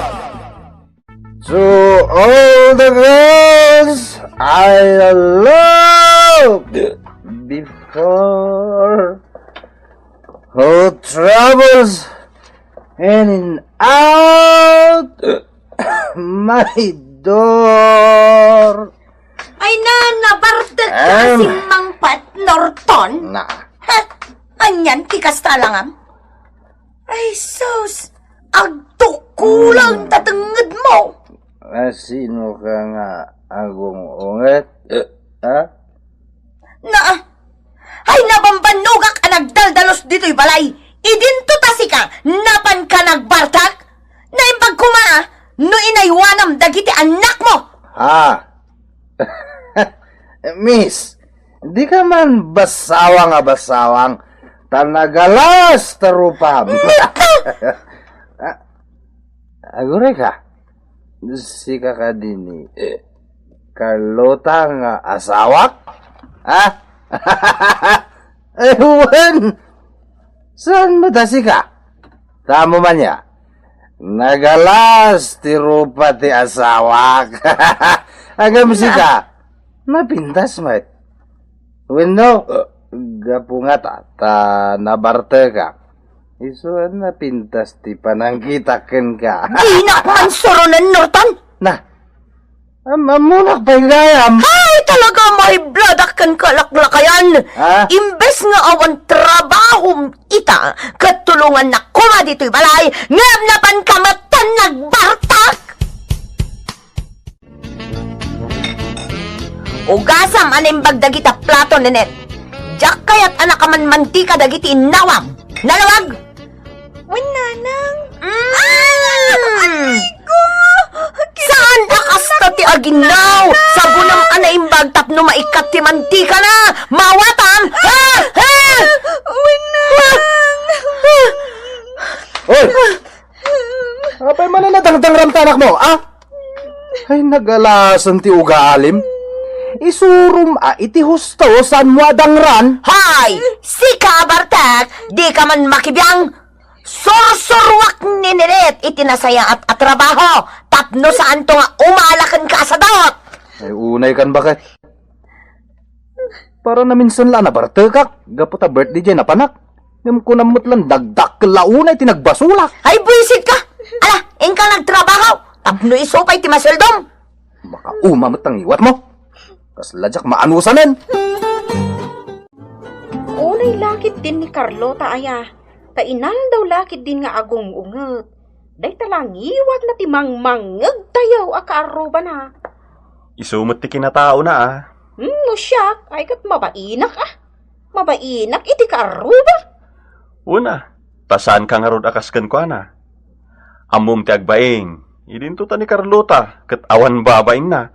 S5: To all the girls I loved before, who travels in and out my door.
S4: Ay nabartag ka si Mang Pat Norton.
S5: Na.
S4: Anyan, tikas talangam. Ay sus, agtukulang tatangad mo.
S5: Sino ka nga agong unget? Ha?
S4: Na, ay nabambanugak ang nagdaldalos dito'y balay. Idinto tasi ka, napan ka nagbartak? Naimbag kuma, no inaywanam dagiti anak mo.
S5: Ha? Miss, di ka man basawang tanagalas tarupam. Agure ka? Sika ka dini. Carlota nga asawak? Ha? Ewan! Saan mo dasi ka? Tamo man niya. Nagalas ti rupa ti asawak. Agam sika. Napintas mat. Weno, gapungat ta nabarte ka. Isuan napintas ti panangkitaken ka.
S4: Di na pansuro ng nortan.
S5: Nah, amunak pa yung gayam.
S4: Ay, talaga may bladakan kalaklakayan.
S5: Ha?
S4: Imbes nga awan trabaho ita, katulungan na kuma dito'y balay, ngam ka matan nagbartak. Ugasam animbag dagita plato nenet. Jak kayat anak man mantika dagiti nawam. Nalawag? Winanang. Saan akasta ti aginaw? Sa bunang anaimbag tapno maikat ti mantika na. Mawatam. Winanang.
S5: Hoy! Apay man na nadangdang ramtanak mo, ah? Ay, nagalasan ti ugalim. Isurum iti husto san mo adangran.
S4: Hay! Sika, Bartek! Di ka man makibiyang! Sursurwak ninirit itinasaya at trabaho! Tapno saan to nga umalakan ka sa daot!
S5: Ay, unay kan bakit? Para na minsan lang na bartekak. Gaputa birthday dyan na panak. Ngam ko namot lang dagdak launay tinagbasulak.
S4: Ay, buisit ka! Ala, ingka nagtrabaho! Tapno isupay ti masildom!
S5: Baka umamot ang iwat mo. Kasladyak maanusanin.
S7: Unay lakit din ni Carlota aya. Tainal daw lakit din nga agong unget. Day talang iwat na timangmangag tayaw akaruba na.
S8: Isumot ti kinatao na ah.
S7: No siya, ay kat mabainak ah. Mabainak iti karuba.
S8: Una, tasan ka nga rod akaskan ko ana. Amom ti agbaing, idinto ta ni Carlota, kat awan babaing na.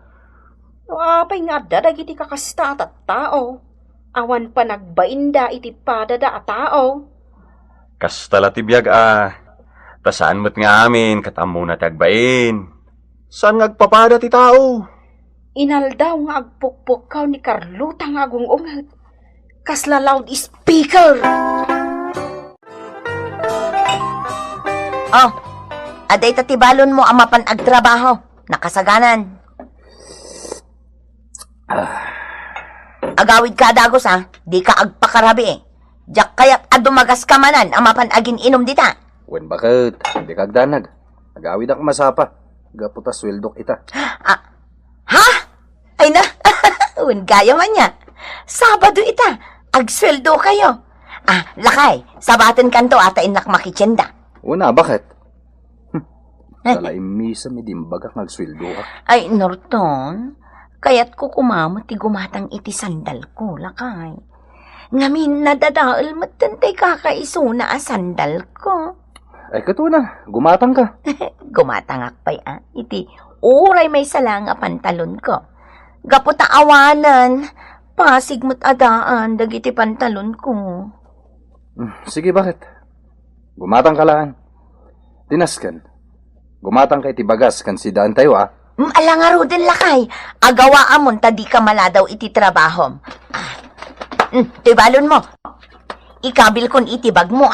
S7: No apay nga dadag iti kakasta at tao. Awan pa nagbainda iti padada at tao.
S8: Kastala ti biyag ah. Tasan mo't nga amin, kat amo na ti agbain. Saan nga agpapada ti tao?
S7: Inaldaw nga agpukpukaw ni Carlota nga agong unget. Kasla loudspeaker.
S4: Oh, aday tatibalon mo amapan agtrabaho. Nakasaganan. Agawid ka dagos ha. Di ka agpakarabi eh. Diyak kayat adumagas ka manan amapan agin inom dita.
S5: Wen bakit? Hindi kagdanag. Agawid ako masapa. Gaputa sweldok ita.
S4: Ha? Ay na. Wen gaya man niya. Sabado ita. Agsweldo kayo. Lakay. Sabatin kanto ata inak makitsenda.
S5: Una, bakit? Kala imisa may dimbagak nagsweldo ka.
S4: Ay, Norton. Kaya't ko kumamot ti gumatang iti sandal ko, lakay. Ngamin nadadaal matantay kakaisuna a sandal ko.
S5: Ay, kato na. Gumatang ka.
S4: Gumatang akpay iti uray may salanga pantalon ko. Gaputa awanan, pasig mo't adaan, dagiti pantalon ko.
S5: Sige, bakit? Gumatang ka lang. Tinaskan. Gumatang kay tibagas kan si daan tayo, ah.
S4: Alangaro din lakay. Agawa amon ta di ka maladaw iti trabaho. Tibalon mo. Ikabil kon itibag mo,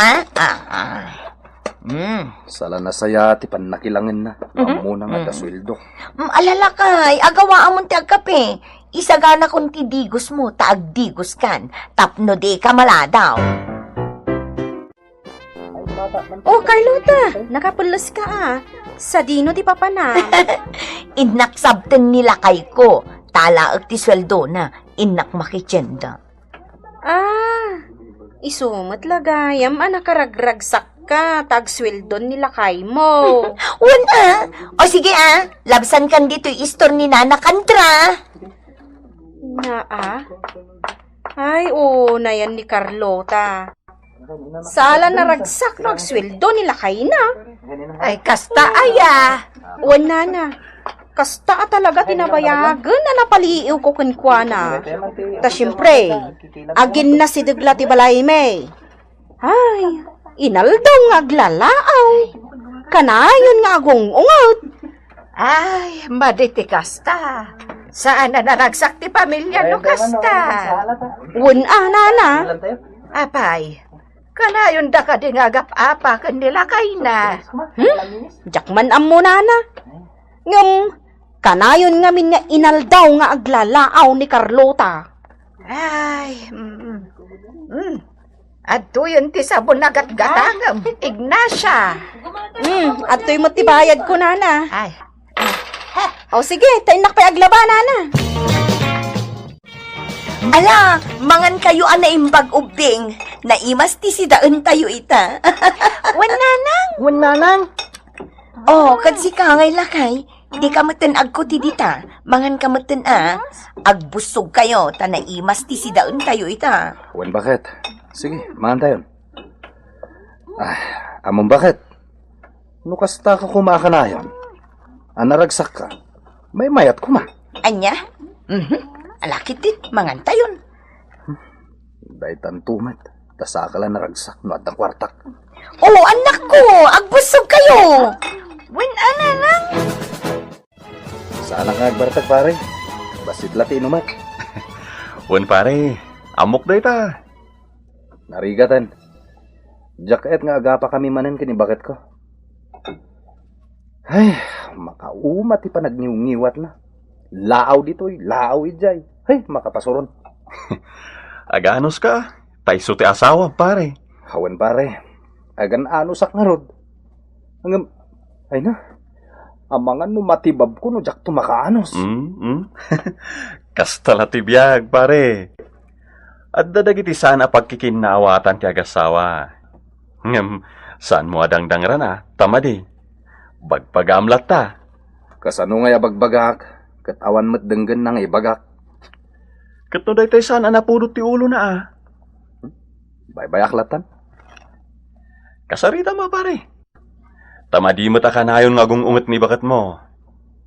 S5: Sala na saya, ti panakilangin na. Amo na nga dasweldo.
S4: Alalakay, agawa amon ti agkape. Isagana kon ti digos mo, taagdigos kan. Tapno di ka maladaw.
S7: Oh, Carlota, nakapulos ka Sa dino di papana.
S4: Inaksabten nila kay ko. Talaag ti sweldo na. Inak makitsenda.
S7: Isumat lagayam nakaragragsak ka, tagswildon nila kay mo.
S4: Wan O sige labsan kan dito istor ni Nana Kandra.
S7: Ay, na yan ni Carlota. Sala naragsak no agsweldo nila kay na.
S2: Ay, kasta aya.
S7: Nana. Kasta talaga tinabayagan na napaliiw ko kunkwana. Ta syempre, agin na si Dugla ti balay may. Ay, inaldaw nga aglalaaw. Kanayon nga agungungot.
S2: Ay, maditi kasta. Saan na naragsak ti pamilya no kasta?
S7: Nana.
S2: Apay, kanayon da ka din agap-apa kanila kay na.
S7: Jakman amo nana. Kanayon nga min nga inaldaw nga aglalaaw ni Carlota.
S2: Ay, adto yun ti sabon na gatgatangam, Ignacia.
S7: Ato'y matibayad ko, nana.
S2: Ay,
S7: O sige, tayo nakpayaglaba, nana.
S4: Ala, mangan kayo ana imbag ubing. Naimas ti si daan tayo ita.
S2: wan nanang.
S4: Oh, kad si kangay lakay. Di ka matanag ko ti dita. Mangan ka matan agbusog kayo. Ta naimas ti si daan tayo ita.
S1: Wen, bakit? Sige, mangan tayo. Among bakit? Nukasta ka kumakanayon. Naragsak ka. May mayat kuma.
S4: Anya? Alakit din, mangan tayon.
S1: Dahil tantumat. Tasa ka lang naragsak. Nuat ang kwartak.
S4: Oh, anak ko, agbusog kayo.
S2: Nanang.
S1: Saan ang agbartag, pare? Basit lati inumat.
S8: Wan pare, amok da ita.
S1: Narigatan. Jacket nga agapa kami manan kini bakit ko. Ay, makaumat ti panagniw-ngiwat na. Laaw dito'y, laaw ijay. Ay, makapasuron.
S8: Aganos ka? Tayso ti asawa, pare.
S1: Hawan pare, agan anusak nga rod. Hanggang, ay na, amangan no matibab ko no jak tumakaanos.
S8: Kastala ti biyag, pare. At dadagiti sana pagkikinawatan ti agasawa. Ngam, saan mo adangdangran tamadi. Bagpagamlat ta.
S1: Kasano nga bagbagak, katawan mat denggan nang ibagak.
S8: Katno day sana napudot ti ulo na
S1: Baybayak latan.
S8: Kasarita mo, pare. Tamadi mo ta kanayon nga gungungot ni bakat mo.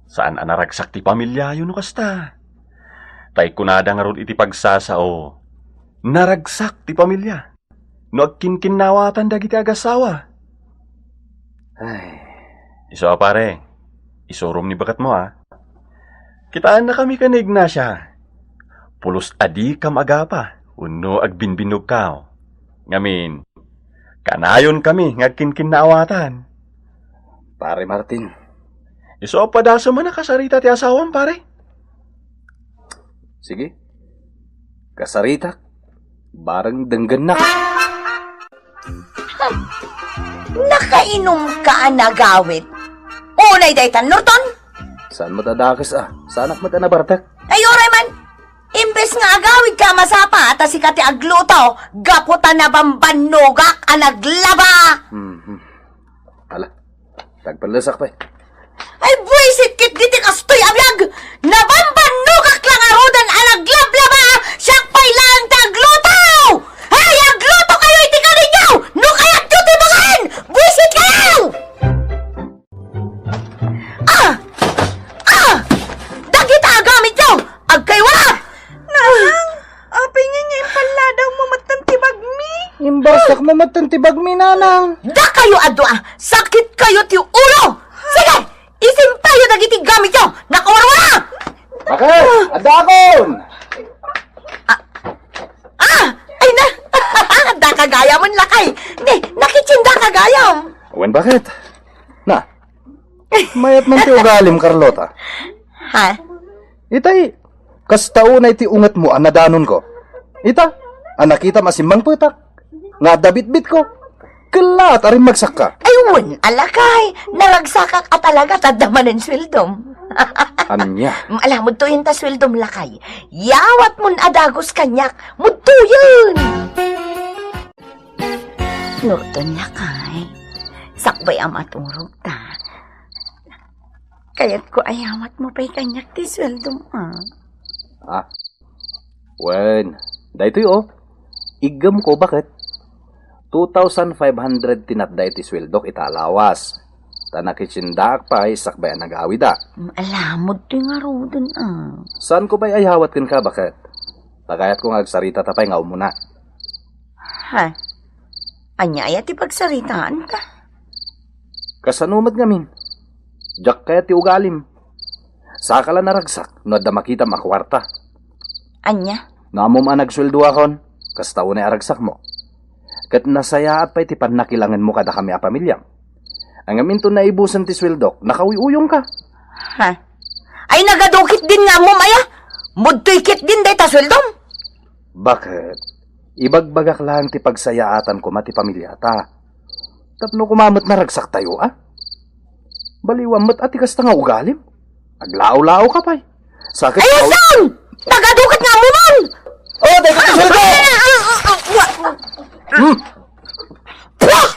S8: Saan anaragsak ti pamilya yun no kasta. Tay kunada nga rod iti pagsasao. Naragsak ti pamilya. No agkinkinawatan dagiti agasawa.
S1: Ay,
S8: Iso pare. Isurom ni bakat mo Kitaan na kami ka ni Ignacia. Pulos adi kam agapa. Uno agbinbinog kao. Ngamin, kanayon kami ngagkinkinawatan.
S1: pare Martin.
S8: Iso padasa man nakasarita ti asawan, pare.
S1: Sige. Kasaritak. Barang denggan na.
S4: Nakainom ka nagawit. Unay daytan, Norton?
S1: Saan matadakas Saanak matanabartak?
S4: Ay, oray man. Imbes nga agawid ka masapa at si kati agluto, gaputan na bambanogak ang naglaba.
S1: Ala, tagpalasak pa
S4: Ay, buwisit kit diti kastoy abyag. Nabambanogak lang arudan ang naglablaba. Siyak pa'y lang tagluto. Ay, agluto kayo iti ka ninyo. No kaya't duti bakan. Buwisit kayo. Dagita agamit nyo. Agkay wala.
S2: Apay nga yung paladaw mo matantibag mi.
S5: Imbasak mo matantibag mi, nanang.
S4: Da kayo adwa. Sakit kayo ti ulo. Sige, isimpayo dagiti gamit nyo. Nakawarwala.
S1: Bakit? Adakon!
S4: Ay na. Da kagaya mo lakay. Hindi, nakitsinda kagayam.
S1: Wen, bakit? Na, mayat man ti ugalim, Carlota.
S4: Ha?
S1: Itay, kastaunay ti ungat mo, anadanon ko. Ita, nakita masimbang putak. Nga dabit-bit ko. Kalat, aring magsak ka.
S4: Ayun, alakay. Nalagsakak at talaga tadamanin swildom.
S1: Anya?
S4: Alam mo to yung taswildom lakay. Yawat mon adagos kanyak. Muto yun. Norton lakay. bay amaturog ta. Kaya't ko ayawat mo pa'y kanyak ti sweldo mo.
S5: Wen, dahito yo. Igam ko bakit? 2,500 tinatday ti sweldok italawas. Tanakitsindaak pa isakbayan nag-awida.
S4: Alamod ti nga rodon
S5: Saan ko ba'y ayawat kin ka bakit? Tagayat ko agsarita tapay nga umuna.
S4: Ha? Anyaya ti pagsaritaan ka.
S5: Kasanumad ngamin. Diyak kaya ti ugalim. Saka la naragsak, no da makita makwarta.
S4: Anya?
S5: Namo man nagsweldo akon, kastaw na aragsak mo. Kat nasaya at pa'y ti panakilangan mo kada kami a pamilyam. Ang aminto na ibusan ti sweldok, nakawiuyong ka.
S4: Ha? Ay nagadukit din nga mo, Maya. Mudtoy kit din day ta sweldom.
S5: Bakit? Ibagbagak lang ti pagsayaatan ko mati pamilyata. Tapno kumamot na ragsak tayo, Baliwamot at ikas nga ugalim. Aglao-lao ka pa'y. Sakit
S4: Ay, asan? Nagadukit nga mo man!
S5: Oh, dahil ka sweldo!
S4: Pwah!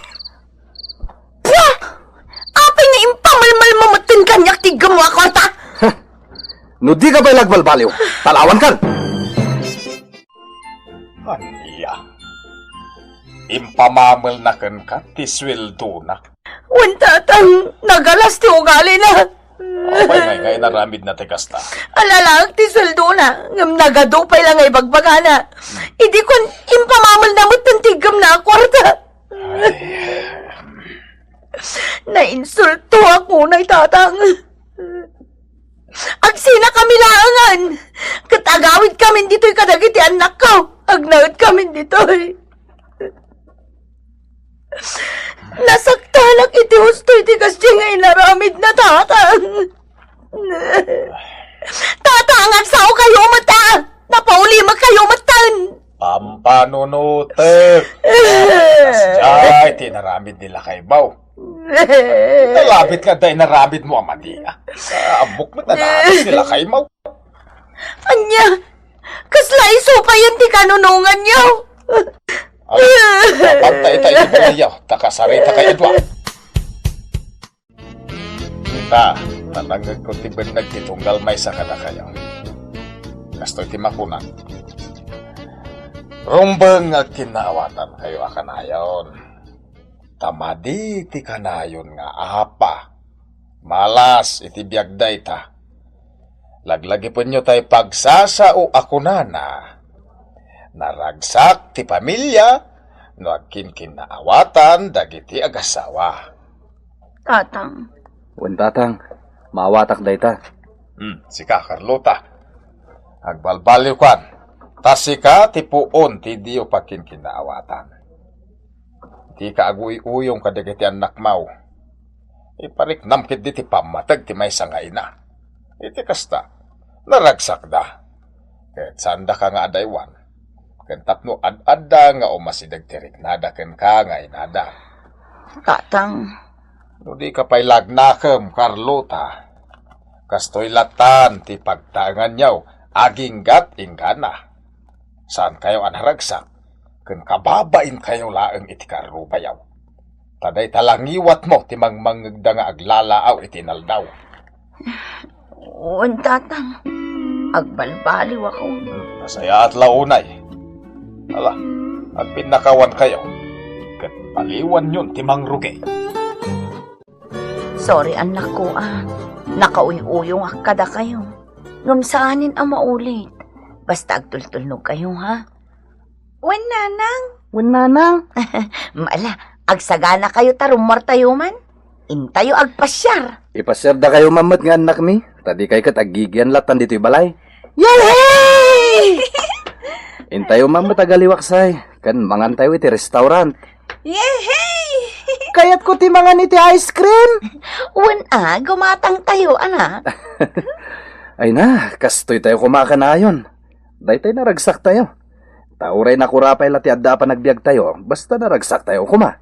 S4: Pwah! Apay nga impamalmal mamutin kanyak tigam mo ako ta!
S5: No di ka ba'y lagbalbaliw? Talawan kan!
S6: Aniya. Impamamal na kan ka, ti sweldo na.
S4: Wantatang nagalas ti ugali na.
S6: Abay ngay naramid na tekasta.
S4: Alalang ti sweldo na. Ngam nagadupay lang ay bagbagana. Idi kon impamamal na mutin tigam na kwarta. Nainsulto ako na itatang. Agsina kami langan. Katagawid kami dito'y kadagiti anak ko. Agnaud kami dito'y. Nasaktanak iti husto iti kasi nga inaramid na tatang. Tatang, agsaw kayo mata. Napauli kayo matan.
S6: Pampanunutek. Kasjay, tinaramid nila kay Baw. Nalabit ka dahil naramid mo, Amadia. Abok mo naramid nila kay Mau.
S4: Anya, kasla iso pa yan ti kanunungan niyo.
S6: Papantay tayo mo niyo, takasarita kayo dwa. Kita, talagag ko tibad nagtitunggal may sakada kayo. Kasto'y timakunan. Rumbang nga kinaawatan kayo akanayon. Tamadi ti kanayon nga apa. Malas iti biyagday ta. Laglagi po nyo tayo pagsasao ako na. Naragsak ti pamilya no agkin kinaawatan dagiti agasawa.
S4: Tatang.
S5: Tatang, maawatak day ta.
S6: Sika, Carlota. Agbalbaliw kan. Tasika ti puon ti diyo pakin kinaawatan. Di ka aguy-uyong kadagiti anak mau. Ipariknam kit di ti pamatag ti may sangay na. Iti kasta, naragsak da. Kahit sanda ka nga adaywan. Kentap no ad-adda nga o masidag tirik nada ken ka nga inada.
S4: Tatang.
S6: No di ka pa'y lagnakam, Carlota. Kastoy latan ti pagtangan niyaw, aging gat ingana. Saan kayo anaragsak? Ken kababain kayo laeng iti karubayaw. Taday talangiwat mo ti mangmangagda nga aglalaaw iti naldaw.
S4: Tatang. Agbalbaliw ako.
S6: Masaya at launay. Ala, at pinakawan kayo. Ket paliwan yun ti mangrugi.
S4: Sorry anak ko Nakauy-uyong akada kayo. Ngam saanin ang maulit. Basta agtultulnog kayo ha.
S7: Wen nanang.
S5: Nanang.
S4: Maala, agsagana kayo tarumar tayo man. Intayo agpasyar.
S5: Ipasyar da kayo mamat nga anak mi. Tadi kay kat agigyan latan dito'y balay.
S4: Yay!
S5: Intayo mamat agaliwaksay. Kan mangan tayo iti restaurant.
S7: Yehey!
S5: Kayat ko ti mangan iti ice cream.
S4: Gumatang tayo, ana.
S5: Ay na, kastoy tayo kumakanayon. Day tayo naragsak tayo. Tauray na kurapay lati adda pa nagbiag tayo. Basta naragsak tayo kuma.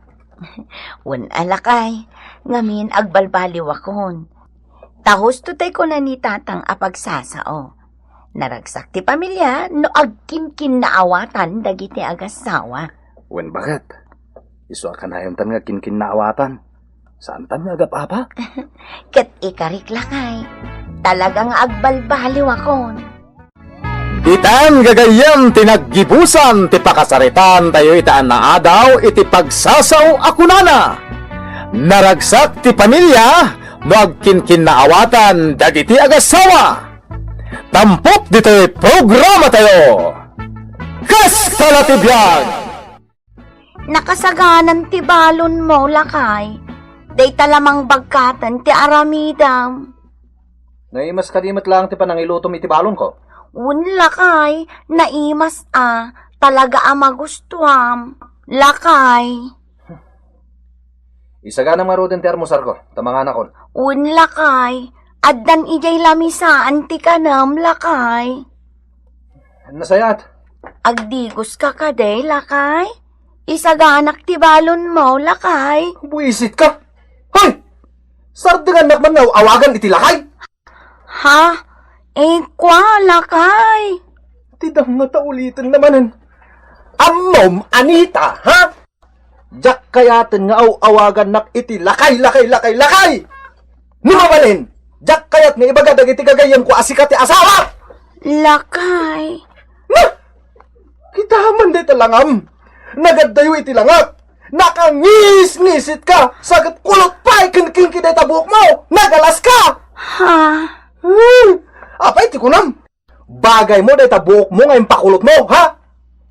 S4: Alakay. Ngamin agbalbaliw akon. Tahos to tayo ko na ni tatang apagsasao. Naragsak ti pamilya no agkinkin na awatan dagiti agasawa.
S5: Bakit? Iso kanayon tan nga kinkin na awatan. Saan tan nga agap-apa?
S4: Kat ikarik lakay. Talagang agbalbaliw akon.
S5: Itaan gagayam tinaggibusan ti pakasaritan tayo itaan na adaw iti pagsasaw akunana. Naragsak ti pamilya no agkinkin na awatan dagiti agasawa. Tampok dito'y programa tayo. Kasta tibiyag!
S4: Nakasaganan ti balon mo, lakay. Day talamang bagkatan ti aramidam.
S5: Naimas kadimat lang ti panangilutom iti balon ko.
S4: Un lakay, naimas talaga magustuam. Lakay.
S1: Isagana nga rodin ti armusar ko, tamangan akon.
S4: Un lakay, addan ijay lamisaan ti kanam, lakay.
S1: Nasayat.
S4: Agdigos ka kaday, lakay. Isaganak ti balon mo, lakay.
S5: Buisit ka! Hoy! Sardangan nakman nga awagan iti lakay!
S4: Ha? Kwa, lakay.
S5: Tidang nga taulitan namanan. Amom, Anita, ha? Diyak kayatin nga awagan nak iti lakay! Numabalin! Diyak kayat nga ibagadag iti gagayam ko asikat ti asawa!
S4: Lakay.
S5: Na! Kita man di talangam! Nagaddayo iti langak! Nakangis-ngisit ka! Sagat kulot pa'y kinking kiday tabuk mo! Nagalas ka!
S4: Ha?
S5: Apay ti kunam! Bagay mo day tabuk mo ngayon pakulot mo, ha?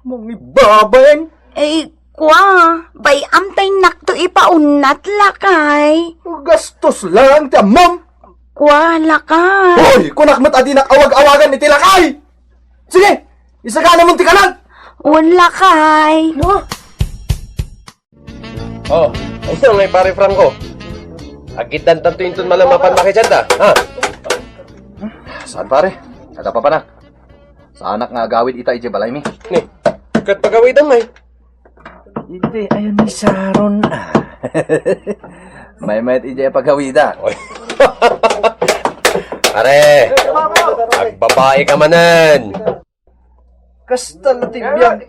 S5: Mong ibabayin!
S4: Kwa, bay amtay nakto ipaunat, lakay.
S5: Gastos lang ti amam!
S4: Kwa, lakay.
S5: Hoy! Kunakmat adi awag-awagan iti lakay! Sige! Isagana mong ti kanan!
S4: Un, lakay.
S3: Oh, ayun ngay pare Franco. Agitan tanto intun malamapan makijanda, ha?
S1: Saan pare? Kada pa panak. Sa anak nga agawid ita ije balay mi.
S3: Ni, kat pagawidan ngay.
S1: Hindi, ayun ni Sharon. May ije pagawida.
S3: Pare, agbabae ka manan.
S1: Kasta na tibiyag.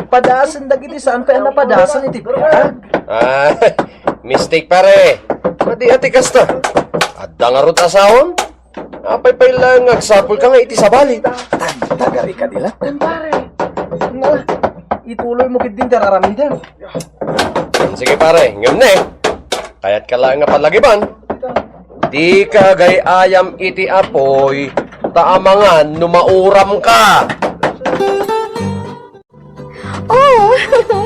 S1: Padasan dagiti saan pa napadasan iti biyag.
S3: Mistake pare. Madi ati kasta. Adda nga rot asawon. Apay lang agsapol ka nga iti sabali.
S1: Tagari ka dilat. Pare. Nga, ituloy mo kit din dararamidan.
S3: Sige pare, ngayon na eh. Kaya't ka lang nga palagiban. Di ka gay ayam iti apoy. Taamangan numauram ka.
S7: Oh,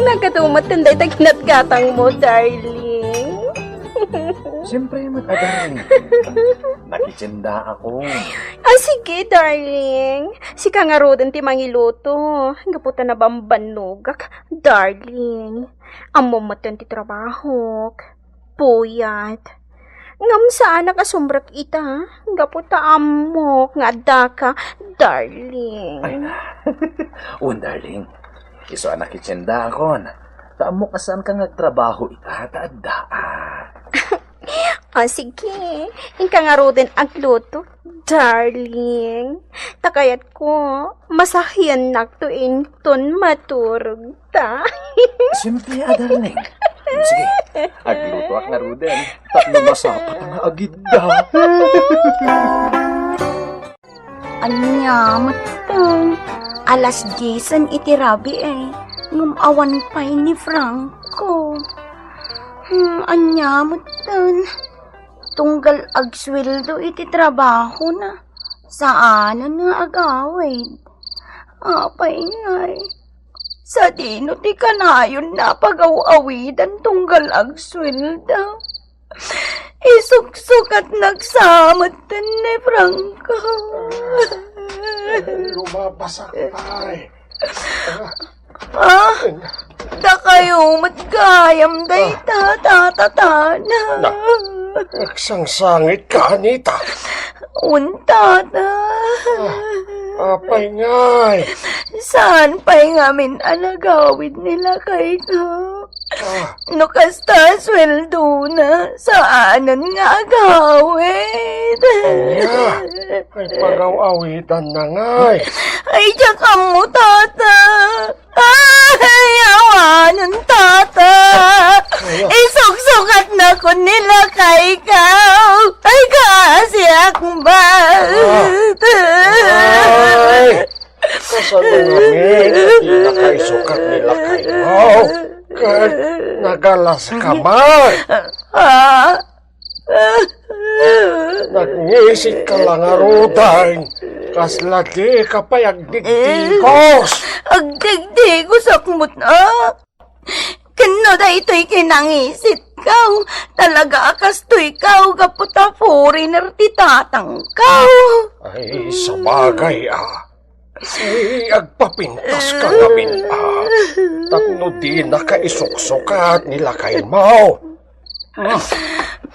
S7: nagkatumat tinday taginatgatang mo, darling.
S1: Siyempre, matagarin. Nakitsinda ako.
S7: Sige, darling. Si kangarodan ti mangiluto. Gaputa na bambanugak, darling. Amo matan ti trabaho. Puyat. Ngam saan nakasumbrak ita. Gaputa amo. Nga ka, darling.
S1: Darling. Iso anak kitsinda ako. Taamo ka saan ka nagtrabaho ita. Taadaan.
S7: Sige. Ingka nga rodin ang luto, darling. Takayat ko, masahyan naktuin ton maturog ta.
S1: Siyempre, darling. Sige, agluto ak nga rodin. Tatlo masapat nga agida.
S4: Anya, matang. Alas 10 iti rabi Ngumawan pa'y ni Franco. Anya, matang. Tunggal agsweldo iti trabaho na. Saan na agawid? Apay ngay. Sa dino ti kanayon na pag-awidan tunggal agsweldo. Isuk-suk at nagsamat din ni Franco.
S3: Lumabasak pare.
S4: Da kayo matgayam day tatatana.
S3: Nagsangsangit ka, Anita.
S4: Untata.
S3: Apay ngay.
S4: Saan pa'y ngamin anagawid nila kay ka? No kasta sweldo na, saanan nga agawid?
S3: Ay pagaw-awitan na ngay.
S4: Ay, diyan ka mo, tata. Ay, awanan, tata. Isok-sok at ako nila kay ikaw. Ay, kasi akbat.
S3: Ay! Kasan na namin, hindi na kayo sukat nila kayo. Kahit nagalas ka man. Nag-iisip ka lang arudan. Kas lagi ka pa agdigdigos.
S4: Agdigdigos akmot na. Kano da ito'y kinangisit kaw. Talaga akas to'y kaw. Kaputa foreigner ti tatang kaw.
S3: Ay, sa bagay Ay, agpapintas ka namin Tapno di nakaisuksukat nila kay Mao.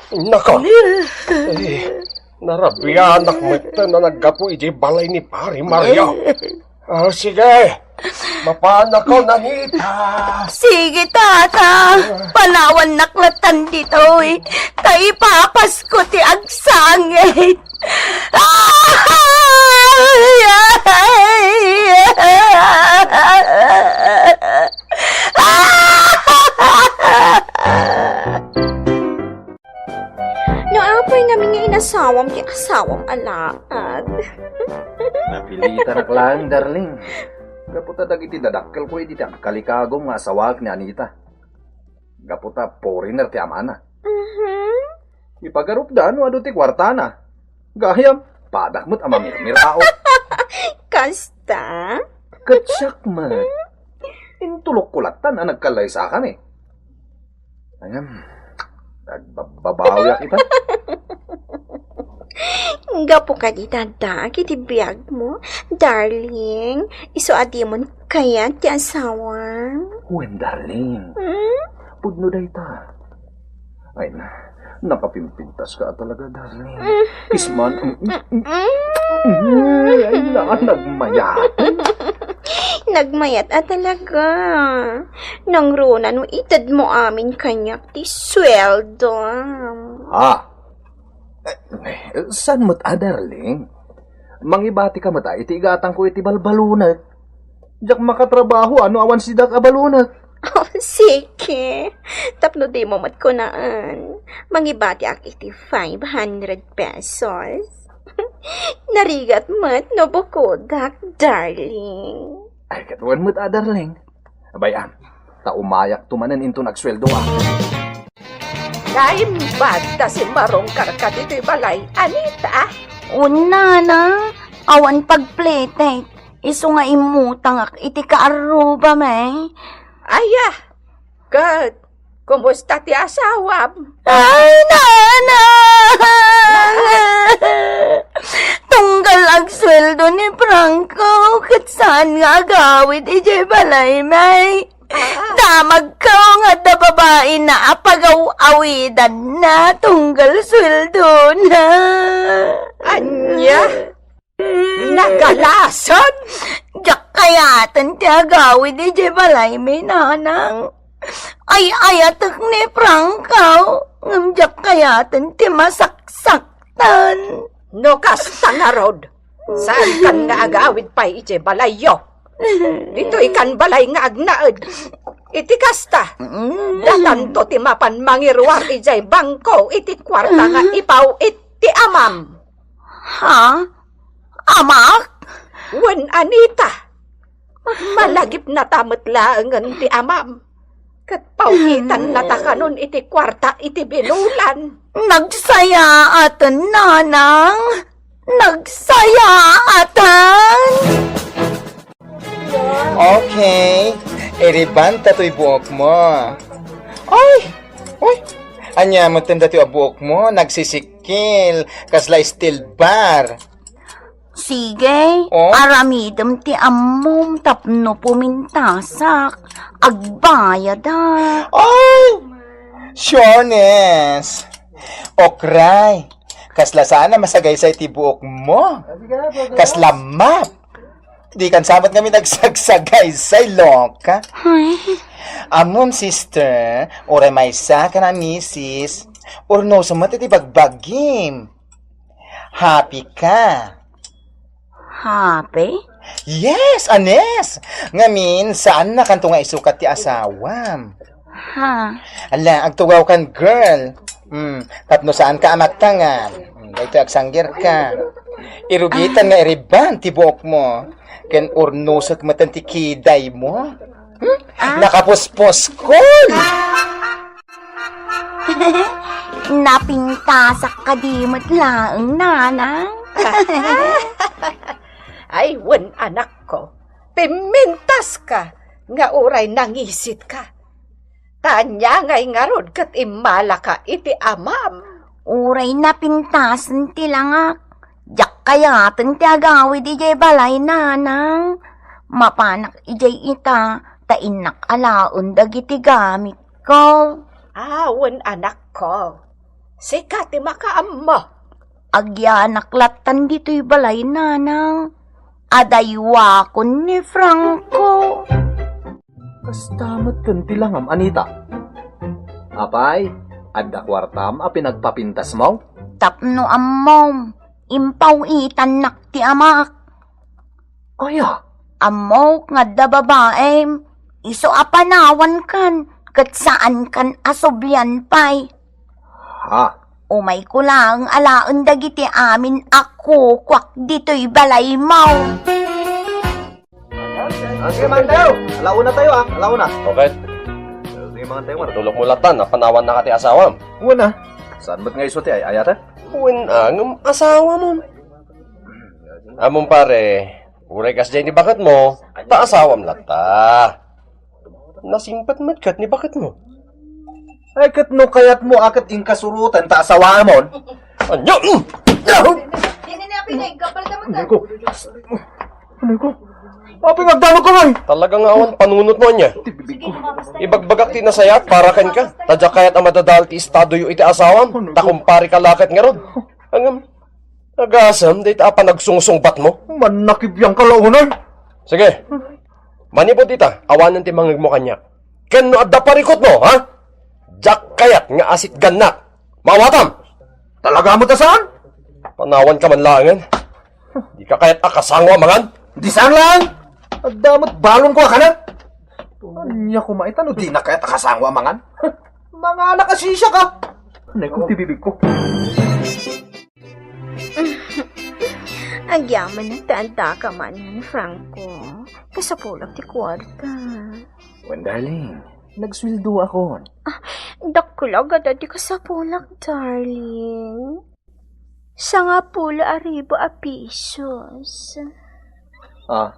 S3: Nako. Ay, narabianak mo ito na naggapo iti balay ni Pari Mario. Sige. Mapaan ako nanita.
S4: Sige, tata. Panawan naklatan dito eh. Tay papas ko ti agsangit.
S7: Naapoy namin nga inasawam ti asawam alaad.
S1: Napilita na klang, darling. Gaputa dagiti dadakkel ko iti ang kalikagong nga asawag ni Anita. Gaputa foreigner ti amana. Ipagarupdan wado ti kwartana. Gayam, padakmot ama mirmirao.
S7: Kasta?
S1: Katsak man. Intulok kulatan na nagkalay sa akin eh. Ayam, nagbabawi kita.
S7: Gapo ka di dada, kiti biyag mo. Darling, iso adimon kaya ti asawa.
S1: Wen, darling. Pudno day ta. Ay na, nakapimpintas ka talaga, darling. Kisman. Ay na, nagmayat.
S7: Nagmayat talaga. Nang runa no itad mo amin kanyak ti sweldo.
S1: San mo't darling? Mangibati ka mata, iti igatang ko iti balbalunat. Diyak makatrabaho, ano awan si dak abalunat.
S7: Oh, sige. Tapno di mo mat ko naan. Mangibati ak iti 500 pesos. Narigat mat no bukodak, darling.
S1: Ay, katuan mo't darling. Abayan, taumayak tumanan into nagsweldo
S2: Laim bata si Marong karka dito'y balay. Anita,
S4: Una na. Awan pagplete. Iso nga imutang ak iti kaaruba may.
S2: aya, God, kumusta ti asawam?
S4: Ay, nana! Tunggal ang sweldo ni Franco. Kat saan nga agawid iti balay may. Damag ka nga da babae na apagaw-awidan na tunggal sweldo na.
S2: Anya? Nagalason?
S4: Diyak kayatan ti agawid iti balay may nanang. Ay ayatak ni Franco. Ngam diyak kayatan ti masaksaktan.
S2: No kasta nga rod. Saan kan nga agawid pa iti balayo? Dito ikan balay nga agnaed. Iti kasta. Datanto ti mapan mangirwar ijay bangko iti kwarta nga ipaw iti amam.
S4: Ha? Amak?
S2: Wen Anita. Malagip na tamot laangan ti amam. Kat paukitan na takanon iti kwarta iti binulan.
S4: Nagsaya atan, nanang. Nagsaya atan.
S5: Okay. Iribanta to'y buhok mo. Ay! Uy! Anya mo tanda to'y buhok mo. Nagsisikil. Kasla still bar.
S4: Sige,
S5: Oh?
S4: aramidam ti ammom tapno pumintasak. Agbayad
S5: Ay! Siones! Okray! Kasla sana masagay sa iti buhok mo. Kasla map! Di kan sabat kami nagsagsagay sa loka. Amom sister, ore may sa ka na misis, or no sumat iti bagbagim. Happy ka.
S4: Happy?
S5: Yes, anes! Ngamin, saan na kanto nga isukat ti asawam?
S4: Ha?
S5: Ala, agtugaw kan girl.
S9: Tapno saan ka amattangan? Dito agsanggir ka. Irugitan nga iriban ti buok mo. Ken urnusot mo tan ti kiday mo. Nakapuspos ko.
S4: Napintasak ka di mo't laang nanang.
S2: Ay, wan anak ko. Pimintas ka. Nga uray nangisit ka. Tanya ngay ngarod kat imala ka iti amam.
S4: Uray napintasan ti langak. Jak kayaten ti agawi di jay balay nanang. Mapanak ijay ita, tainak alaon dagiti gamit ko.
S2: Awan anak ko. Sikat ti makaam mo.
S4: Agyanak latan dito'y balay nanang. Adaywa ko ni Franco.
S5: Kastamat kan tilangam, Anita. Apay, adda kwartam a pinagpapintas mo?
S4: Tapno ammom. Impaw itan nak ti amak.
S5: Aya,
S4: Amok nga da babaem. Iso apanawan kan. Kat saan kan asobyan pay.
S5: ha?
S4: Umay ko lang alaon dagiti amin ako kwak dito'y balay mo.
S5: Sige, man tayo. Alauna tayo, alauna.
S3: Okay?
S5: Sige, man tayo,
S3: Tulok mo latan, napanawan na ka ti asawam.
S5: Una, saan ba't nga iso ti ay ayata?
S3: Uwin ang asawa mo. Amon pare, uray kas dyan ni bakat mo, ta asawam lata. Nasimpat matkat ni bakat mo.
S5: Ay, kat no kayat mo akat inkasurutan ta asawa mon.
S3: Anyo!
S5: Ano ko? Ano ko? Aping agdano ka ngay!
S3: Talagang awan panunot mo niya. Ibagbagak ti nasayat para kan ka. Tadya kayat ang madadal ti estado yu iti asawam. Takumpari ka lakat nga rod. Hangam, nagasam, dahil apa nagsungsungbat mo.
S5: Manakib yang kalaunan.
S3: Sige, manipot ita, awanan ti mangag mo kanya. Kano adda parikot mo, ha? Jak kayat nga asit ganak. Mawatam!
S5: Talaga mo ta saan?
S3: Panawan ka man langan. Di ka kayat akasangwa mangan.
S5: Di saan lang? Agdamot balong ko ka na. Anya ko maitan o di na kayat akasangwa mangan? Mga nakasisya ka. Anay ko tibibig ko.
S7: Agyaman ng tanda ka man yan, Franco. Kasapulak ti kwarta.
S5: Wan darling, nagswildo ako.
S7: Dakulag at di kasapulak, darling. Sa nga pula aribo a pisos.
S5: Wah,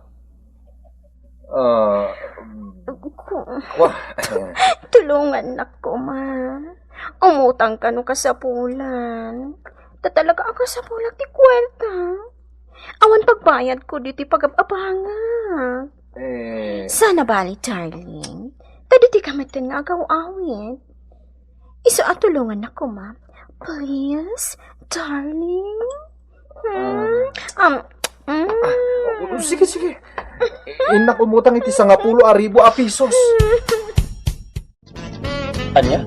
S7: Tulungan na ko, ma. Umutang ka no kasapulan. Tatalaga ang kasapulak ti kwarta. Awan pagbayad ko diti pag-abanga. Sana bali, darling. Tadi kami nga agaw-awit. Iso at tulungan ako, ma. Please, darling.
S5: sige. Inak umutang iti 10,000 a pisos.
S8: Anya?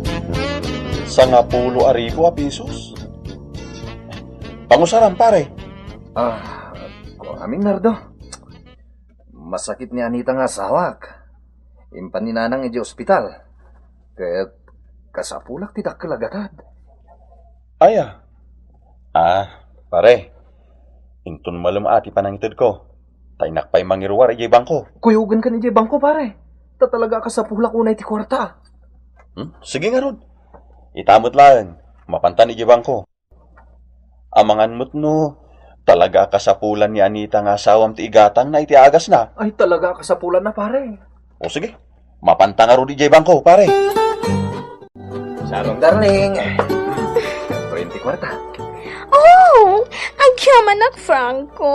S8: 10,000 a pisos? Pangusaran, pare.
S5: Aming nardo. Masakit ni Anita nga sawak. Impan ni nanang iti ospital. Kaya't kasapulak tidak kalagatad.
S8: Aya. Pare. Intun malum ati panangitid ko. Tainak pa'y mangiruwar ijay bangko.
S5: Kuyugan ka ni Jay Bangko, pare. Tatalaga kasapulak unay ti kwarta.
S8: Sige nga ron. Itamot lang. Mapantan ijay bangko. Amangan mo't no. Talaga kasapulan ni Anita nga asawam ti igatang na iti agas na.
S5: Ay, talaga kasapulan na, pare.
S8: O sige. Mapanta nga ron ijay bangko, pare.
S5: Sarong darling. 20 kwarta.
S7: Oh, agyaman nak Franco.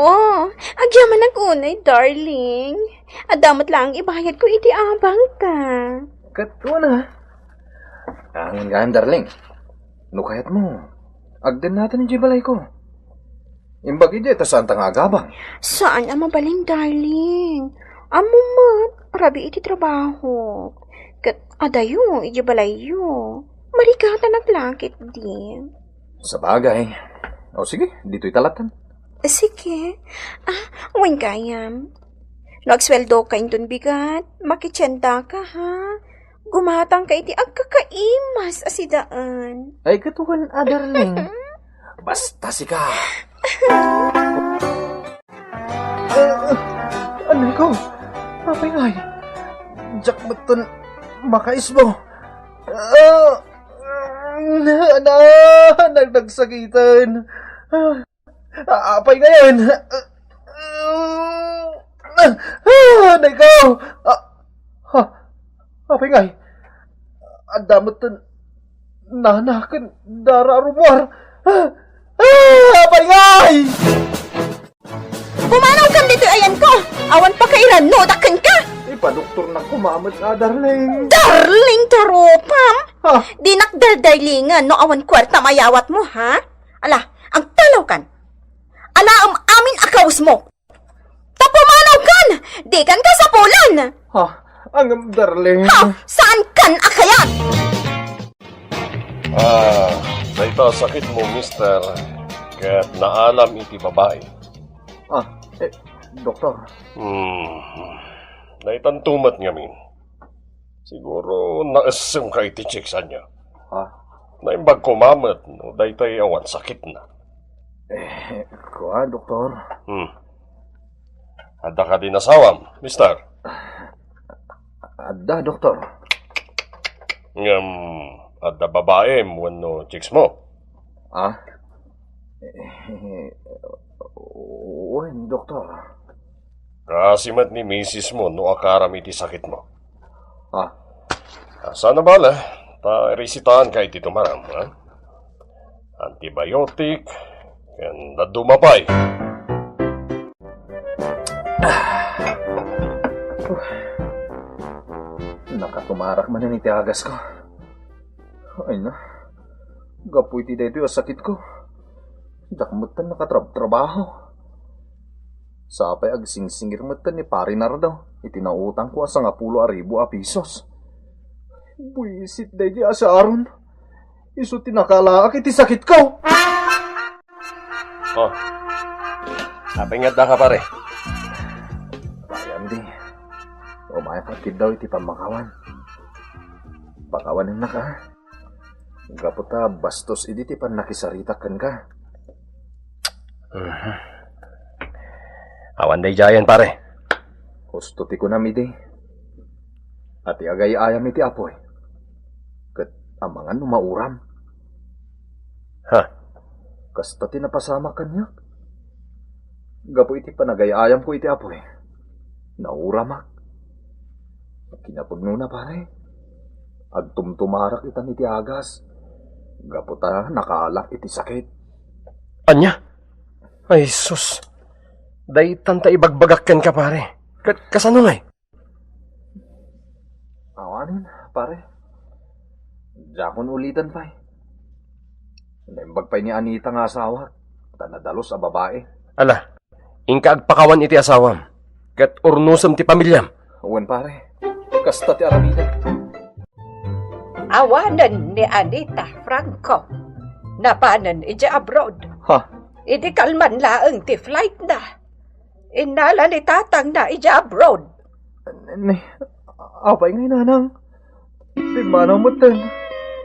S7: Agyaman nak unay, darling. Adamot lang ibayad ko iti abang ka.
S5: Katwa na. Ang gaan, darling. Nukayat mo. Agdan natin yung balay ko. Imbag iti, ta saan nga agabang.
S7: Saan ang mabaling, darling? Amumat, rabi iti trabaho. Kat adayo, iti balayo. Marikata naglakit din.
S5: Sa bagay. O sige, dito'y talatan.
S7: Sige. Huwag kayam. Nagsweldo ka dun bigat. Makitsenda ka, ha? Gumatang ka iti agkakaimas asidaan.
S1: Ay, katuhan, darling. Basta si ka. Ano ko? Papay ngay. Jack baton makais mo. Nagdagsakitan. Apay ngayon. Nagaw. Apay ngay. Ang damot nanakan dararumar. Apay ngay.
S7: Pumanaw kan dito ayan ko! Awan pa kailan, no, dakan ka!
S1: Ipadoktor na kumamat na, darling.
S7: Darling, taropam!
S1: Ha?
S7: Di nakdardarlingan, no, awan kwarta mayawat mo, ha? Ala, ang talaw kan. Ala, amin akaws mo. Tapumanaw kan! Di kan ka sa pulan!
S1: Ha? Ang darling.
S7: Ha? Saan kan akayat?
S3: Dahito sakit mo, mister. Kaya't naalam iti babae.
S1: Doktor.
S3: Naitantumat ngamin. Siguro naasam ka iti chiksan niya.
S1: Ha?
S3: Naimbag kumamat, no, dahitay awan sakit na.
S1: Kuha, doktor.
S3: Ada ka din asawam, mister.
S1: Ada, doktor.
S3: Ada babae mo, no, chicks mo.
S1: Uwan, doktor.
S3: Kasimat ni misis mo, no, akaram iti sakit mo.
S1: Ha?
S3: Sana bala, resitahan ka iti tumaram, ha? Antibiotic, yan nadumapay.
S1: Nakatumarak man yan iti agas ko. Ay na. Gapu iti dito yung sakit ko. Dakmutan nakatrabaho. Sapay agsingsingir matan ni pari nardaw. Itinautang ko asa 10,000 pesos. Buisit day di asa aron. Isu tinakalaak iti sakit ko.
S3: Oh. Napingat na ka pare.
S1: Bayan di. Umaya kakid daw iti pamakawan. Pakawanin na ka. Gaputa bastos idi ti pan nakisaritakan ka.
S3: Awan day jayan pare.
S1: Husto ti kunam iti. At iagay ayam iti apoy. Kat amangan no mauram.
S3: Ha?
S1: Kasta ti napasama kanya. Gapo iti panagay ayam ko iti apoy. Nauramak. Kinapugno na pare. Agtumtumarak itan iti agas. Gapo ta nakaalak iti sakit.
S3: Anya? Ay sus. Day tanta ibagbagakken ka pare. Kasano ngay?
S1: Awanin, pare. Jakon ulitan pa. Naimbag pa ni Anita nga asawa. Tanadalos sa babae.
S3: Ala, ingka agpakawan iti asawam. Kat urnusam ti pamilyam.
S1: Uwan pare. Kasta ti aramida.
S2: Awanan ni Anita Franco. Napanan iti abroad.
S1: Ha?
S2: Iti kalman laeng ti flight na. Inala ni tatang na iti abroad.
S1: Apay ngay nanang. Di manang mutan.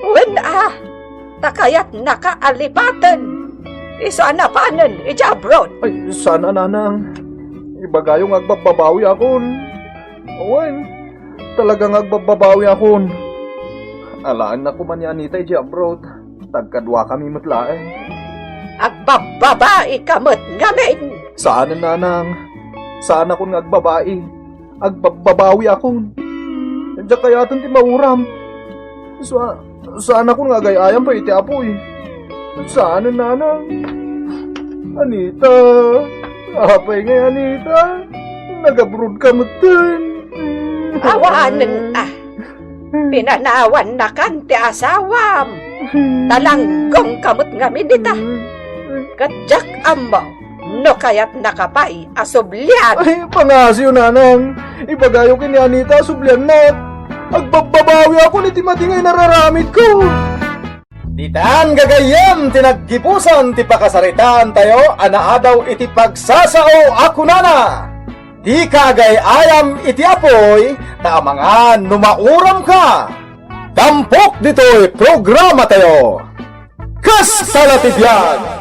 S2: Wen takayat nakaalipatan. Isa na panan iti abroad.
S1: Ay, sana nanang. Ibagayong agbababawi akon. Uwan. Talagang agbababawi akon. Alaan na ko man ni Anita iti abroad. Tagkadwa kami matlae.
S2: Agbababae kamot ngamin.
S1: Saan nanang? Saan ako nga agbabae? Agbababawi akon. Diyan kaya ti mauram. Saan ako nga gayayam pa iti apoy? Saan nanang? Anita. Apay ngay Anita. Nag-abroad ka mutin.
S2: Awanan Pinanawan na kan ti asawam. Talanggong kamot ngamin dita. Kadyak ammo, no kayat nakapay asublian.
S1: Ay, pangasyo nanang. Ibagayo kin ni Anita, sublian na. Agbababawi ako ni timatingay nararamit ko.
S5: Ditan gagayem tinaggipusan ti pakasaritaan tayo anaadaw iti pagsasao ako nana. di kagay ayam iti apoy, ta mga numauram ka. Tampok dito'y programa tayo. Kas talatibyan!